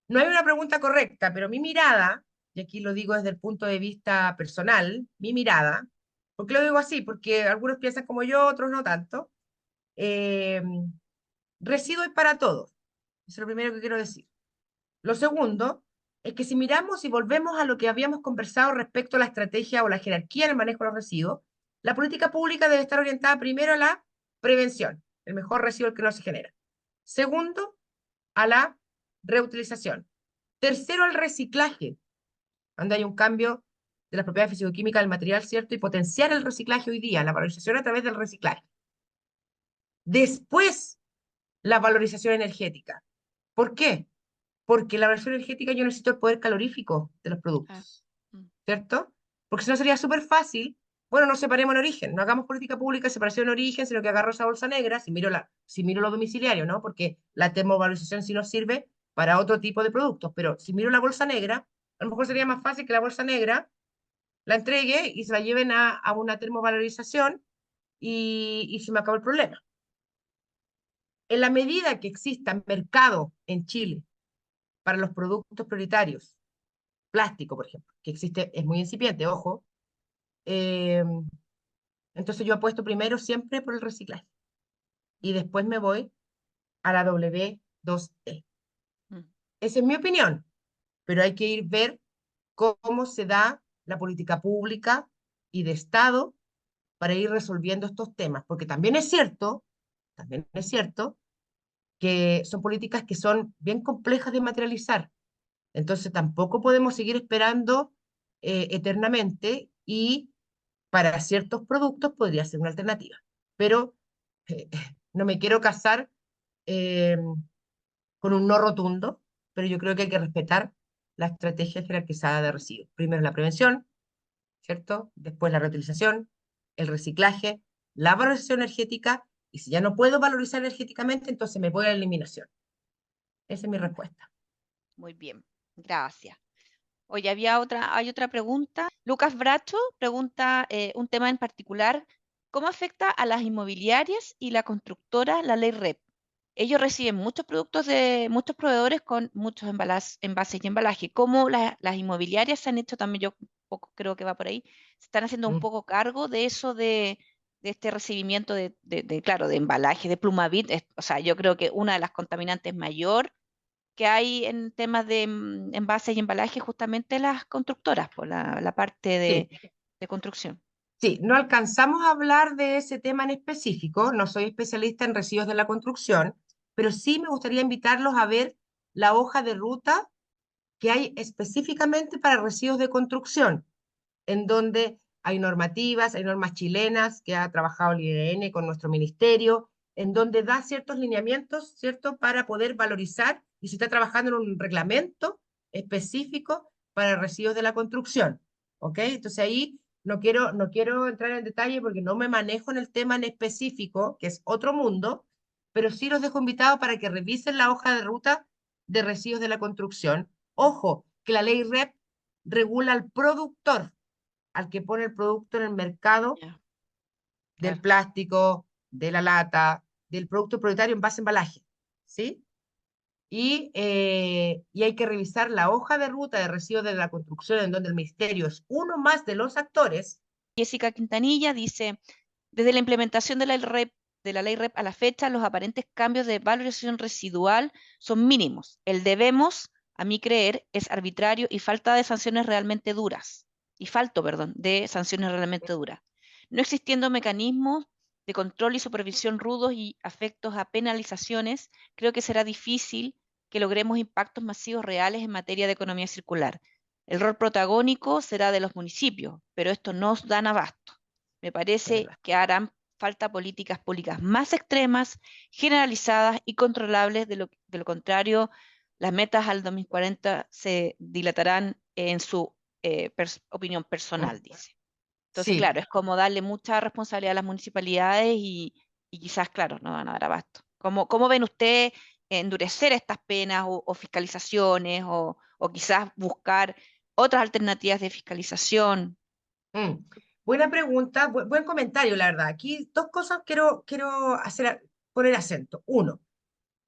no hay una pregunta correcta, pero mi mirada, y aquí lo digo desde el punto de vista personal, mi mirada, ¿por qué lo digo así? Porque algunos piensan como yo, otros no tanto. Eh, Residuo es para todos. Eso es lo primero que quiero decir. Lo segundo es que si miramos y volvemos a lo que habíamos conversado respecto a la estrategia o la jerarquía en el manejo de los residuos, la política pública debe estar orientada primero a la prevención, el mejor residuo el que no se genera. Segundo, a la reutilización. Tercero, al reciclaje, donde hay un cambio de las propiedades físico-químicas del material, ¿cierto? Y potenciar el reciclaje hoy día, la valorización a través del reciclaje. Después, la valorización energética. ¿Por qué? Porque la valorización energética yo necesito el poder calorífico de los ah, productos, mm, ¿cierto? Porque si no sería súper fácil, bueno, no separemos en origen, no hagamos política pública de separación en origen, sino que agarro esa bolsa negra, si miro lo domiciliario, ¿no? Porque la termovalorización sí nos sirve para otro tipo de productos, pero si miro la bolsa negra, a lo mejor sería más fácil que la bolsa negra la entregue y se la lleven a una termovalorización y se me acabó el problema. En la medida que exista mercado en Chile para los productos prioritarios, plástico, por ejemplo, que existe, es muy incipiente, ojo, eh, entonces yo apuesto primero siempre por el reciclaje y después me voy a la W2E. mm. Esa es mi opinión, pero hay que ir ver cómo se da la política pública y de Estado para ir resolviendo estos temas, porque también es cierto que son políticas que son bien complejas de materializar. Entonces tampoco podemos seguir esperando eternamente y para ciertos productos podría ser una alternativa. Pero eh, no me quiero casar eh, con un no rotundo, pero yo creo que hay que respetar la estrategia jerarquizada de residuos. Primero la prevención, ¿cierto? Después la reutilización, el reciclaje, la valorización energética, y si ya no puedo valorizar energéticamente, entonces me voy a la eliminación. Esa es mi respuesta. Muy bien, gracias. Oye, hay otra pregunta. Lucas Bracho pregunta un tema en particular. ¿Cómo afecta a las inmobiliarias y la constructora la ley REP? Ellos reciben muchos productos de muchos proveedores con muchos envases y embalaje. ¿Cómo las inmobiliarias se han hecho también, yo un poco creo que va por ahí, se están haciendo un Mm. poco cargo de eso de este recibimiento claro, de embalaje, de Plumavit? O sea, yo creo que una de las contaminantes mayor que hay en temas de envases y embalaje justamente las constructoras, por la parte Sí, de construcción. sí, no alcanzamos a hablar de ese tema en específico, no soy especialista en residuos de la construcción, pero sí me gustaría invitarlos a ver la hoja de ruta que hay específicamente para residuos de construcción, en donde hay normativas, hay normas chilenas que ha trabajado el IRN con nuestro ministerio, en donde da ciertos lineamientos, ¿cierto?, para poder valorizar y se está trabajando en un reglamento específico para residuos de la construcción, ¿ok? Entonces ahí no quiero entrar en detalle porque no me manejo en el tema en específico, que es otro mundo, pero sí los dejo invitados para que revisen la hoja de ruta de residuos de la construcción. Ojo, que la ley REP regula al productor, al que pone el producto en el mercado Ya, del claro. plástico, de la lata, del producto prioritario en base a embalaje, ¿sí? Y hay que revisar la hoja de ruta de residuos de la construcción, en donde el ministerio es uno más de los actores. Jessica Quintanilla dice, desde la implementación de la ley REP a la fecha, los aparentes cambios de valorización residual son mínimos. El debemos, a mi creer, es arbitrario y falta de sanciones realmente duras. Y falto, perdón, de sanciones realmente duras. No existiendo mecanismos de control y supervisión rudos y afectos a penalizaciones, creo que será difícil que logremos impactos masivos reales en materia de economía circular. El rol protagónico será de los municipios, pero esto no dan abasto. Me Es parece verdad. que harán falta políticas públicas más extremas, generalizadas y controlables. De lo contrario, las metas al 2040 se dilatarán en su opinión Mm. personal, dice. Entonces, Sí. claro, es como darle mucha responsabilidad a las municipalidades y quizás, claro, no van a dar abasto. ¿Cómo ven ustedes endurecer estas penas o fiscalizaciones o quizás buscar otras alternativas de fiscalización? Mm. Buena pregunta, buen comentario, la verdad. Aquí dos cosas quiero poner acento. Uno,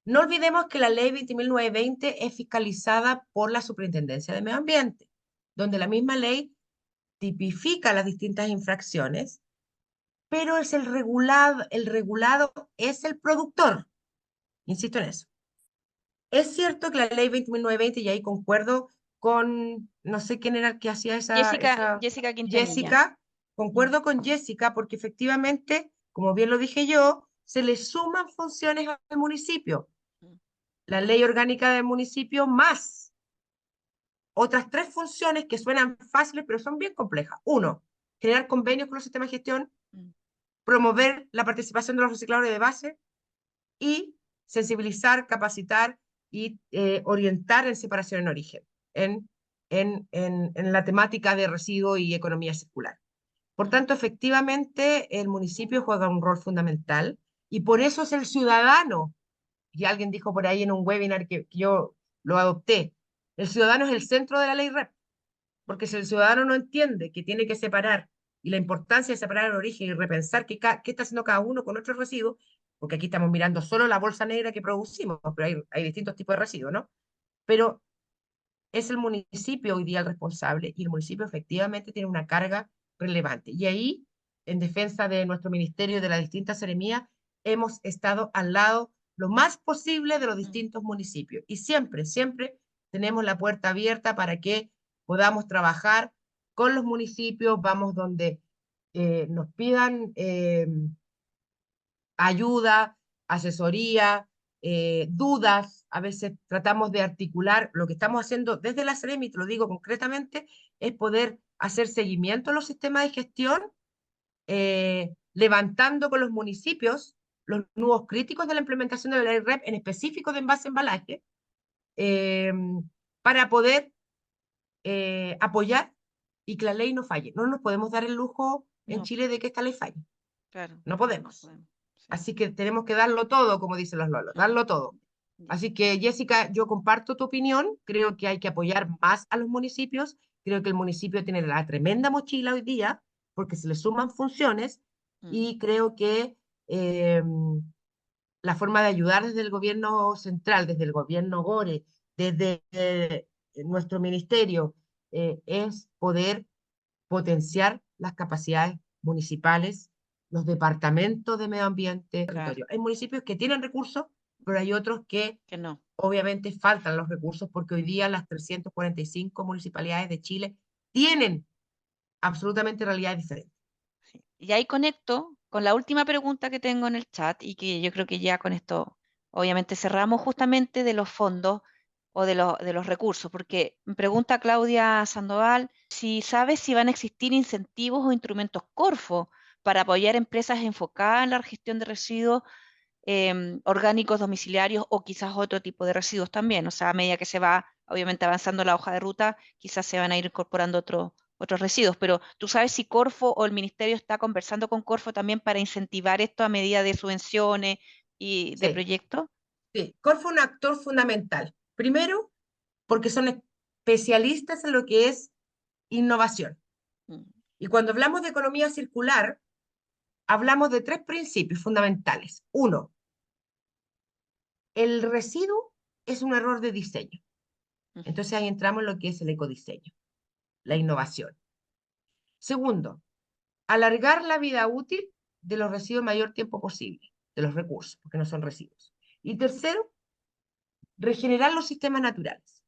no olvidemos que la ley 20.920 es fiscalizada por la Superintendencia de Medio Ambiente, donde la misma ley tipifica las distintas infracciones, pero es el regulado es el productor. Insisto en eso. Es cierto que la ley 20.920, y ahí concuerdo con, no sé quién era el que hacía esa Jessica Quintanilla. Jessica, Mm, concuerdo con Jessica porque efectivamente, como bien lo dije yo, se le suman funciones al municipio. mm, La ley orgánica del municipio más otras tres funciones que suenan fáciles, pero son bien complejas. Uno, generar convenios con los sistemas de gestión, mm, promover la participación de los recicladores de base y sensibilizar, capacitar y orientar en separación en origen, en la temática de residuos y economía circular. Por mm. tanto, efectivamente, el municipio juega un rol fundamental y por eso es el ciudadano, y alguien dijo por ahí en un webinar que yo lo adopté, el ciudadano es el centro de la ley REP, porque si el ciudadano no entiende que tiene que separar y la importancia de separar el origen y repensar qué está haciendo cada uno con nuestros residuos, porque aquí estamos mirando solo la bolsa negra que producimos, pero hay distintos tipos de residuos, ¿no? Pero es el municipio hoy día el responsable y el municipio efectivamente tiene una carga relevante. Y ahí, en defensa de nuestro ministerio y de las distintas seremías, hemos estado al lado lo más posible de los Mm. distintos municipios. Y siempre, siempre tenemos la puerta abierta para que podamos trabajar con los municipios, vamos donde nos pidan ayuda, asesoría, dudas. A veces tratamos de articular lo que estamos haciendo desde la Seremi, te lo digo concretamente, es poder hacer seguimiento a los sistemas de gestión, levantando con los municipios los nuevos críticos de la implementación de la ley REP, en específico de envase embalaje, eh, para poder apoyar y que la ley no falle. No nos podemos dar el lujo en No, Chile de que esta ley falle. claro, No no podemos. podemos. Sí. Así que tenemos que darlo todo, como dicen los lolos, Mm, darlo todo. ya. Así que, Jessica, yo comparto tu opinión. Creo que hay que apoyar más a los municipios. Creo que el municipio tiene la tremenda mochila hoy día porque se le suman funciones Mm, y creo que eh, la forma de ayudar desde el gobierno central, desde el gobierno Gore, desde nuestro ministerio, es poder potenciar las capacidades municipales, los departamentos de medio ambiente, claro, territorio. Hay municipios que tienen recursos, pero hay otros que que no. obviamente faltan los recursos porque hoy Mm, día las 345 municipalidades de Chile tienen absolutamente realidades diferentes. sí. Y ahí conecto con la última pregunta que tengo en el chat y que yo creo que ya con esto obviamente cerramos justamente de los fondos o de los recursos, porque me pregunta Claudia Sandoval si sabes si van a existir incentivos o instrumentos Corfo para apoyar empresas enfocadas en la gestión de residuos orgánicos domiciliarios o quizás otro tipo de residuos también. O sea, a medida que se va obviamente avanzando la hoja de ruta, quizás se van a ir incorporando otros residuos. Pero ¿tú sabes si Corfo o el ministerio está conversando con Corfo también para incentivar esto a medida de subvenciones y de Sí, proyectos? sí. Corfo es un actor fundamental. Primero, porque son especialistas en lo que es innovación. Mm, Y cuando hablamos de economía circular, hablamos de tres principios fundamentales. Uno, el residuo es un error de diseño. ujú, Entonces ahí entramos en lo que es el ecodiseño, la innovación. Segundo, alargar la vida útil de los residuos el mayor tiempo posible, de los recursos, porque no son residuos. Y tercero, regenerar los sistemas naturales.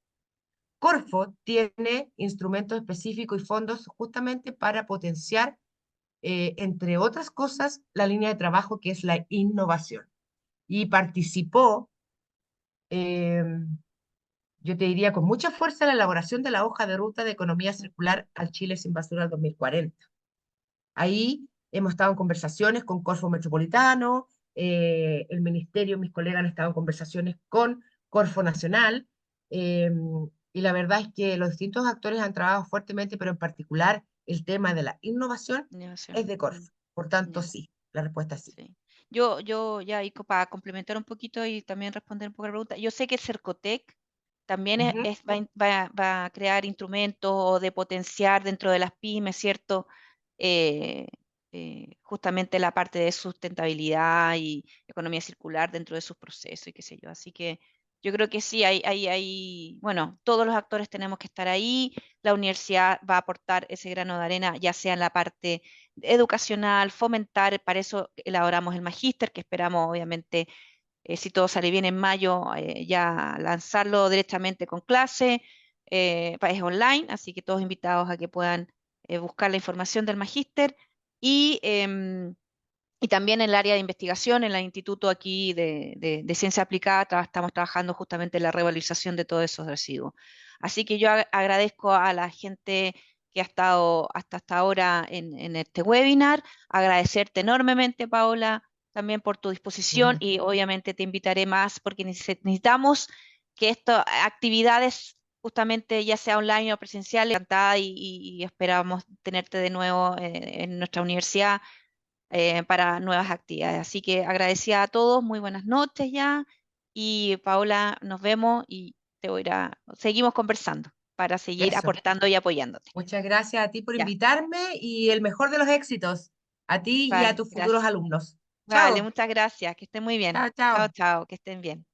Corfo tiene instrumentos específicos y fondos justamente para potenciar, entre otras cosas, la línea de trabajo que es la innovación. Y participó, eh, yo te diría, con mucha fuerza en la elaboración de la hoja de ruta de economía circular al Chile sin basura al 2040. Ahí hemos estado en conversaciones con Corfo Metropolitano, el ministerio, mis colegas han estado en conversaciones con Corfo Nacional, eh, y la verdad es que los distintos actores han trabajado fuertemente, pero en particular el tema de la innovación es Innovación. de Corfo. Por tanto, Ya, sí, la respuesta es sí. sí. Yo ya, y para complementar un poquito y también responder un poco la pregunta, yo sé que Cercotec también Ujú, va a crear instrumentos de potenciar dentro de las pymes, ¿cierto? Eh, Justamente la parte de sustentabilidad y economía circular dentro de sus procesos y qué sé yo. Así que yo creo que sí, bueno, todos los actores tenemos que estar ahí. La universidad va a aportar ese grano de arena, ya sea en la parte educacional, fomentar, para eso elaboramos el magíster, que esperamos obviamente si todo sale bien en mayo, ya lanzarlo directamente con clase, es online, así que todos invitados a que puedan buscar la información del magíster y también en el área de investigación, en el instituto aquí de ciencia aplicada, estamos trabajando justamente en la revalorización de todos esos residuos. Así que yo agradezco a la gente que ha estado hasta ahora en este webinar, agradecerte enormemente, Paola, también por tu disposición ujú. y obviamente te invitaré más porque necesitamos que estas actividades justamente ya sea online o presenciales, encantada y esperamos tenerte de nuevo en nuestra universidad para nuevas actividades. Así que agradecida a todos, muy buenas noches ya. Y Paola, nos vemos y te voy seguimos conversando para seguir Eso. aportando y apoyándote. Muchas gracias a ti por Ya, invitarme y el mejor de los éxitos a ti y a vale, tus futuros gracias. alumnos. Vale, Chao, muchas gracias, que estén muy bien. chao, Chao, chao. chao, que estén bien.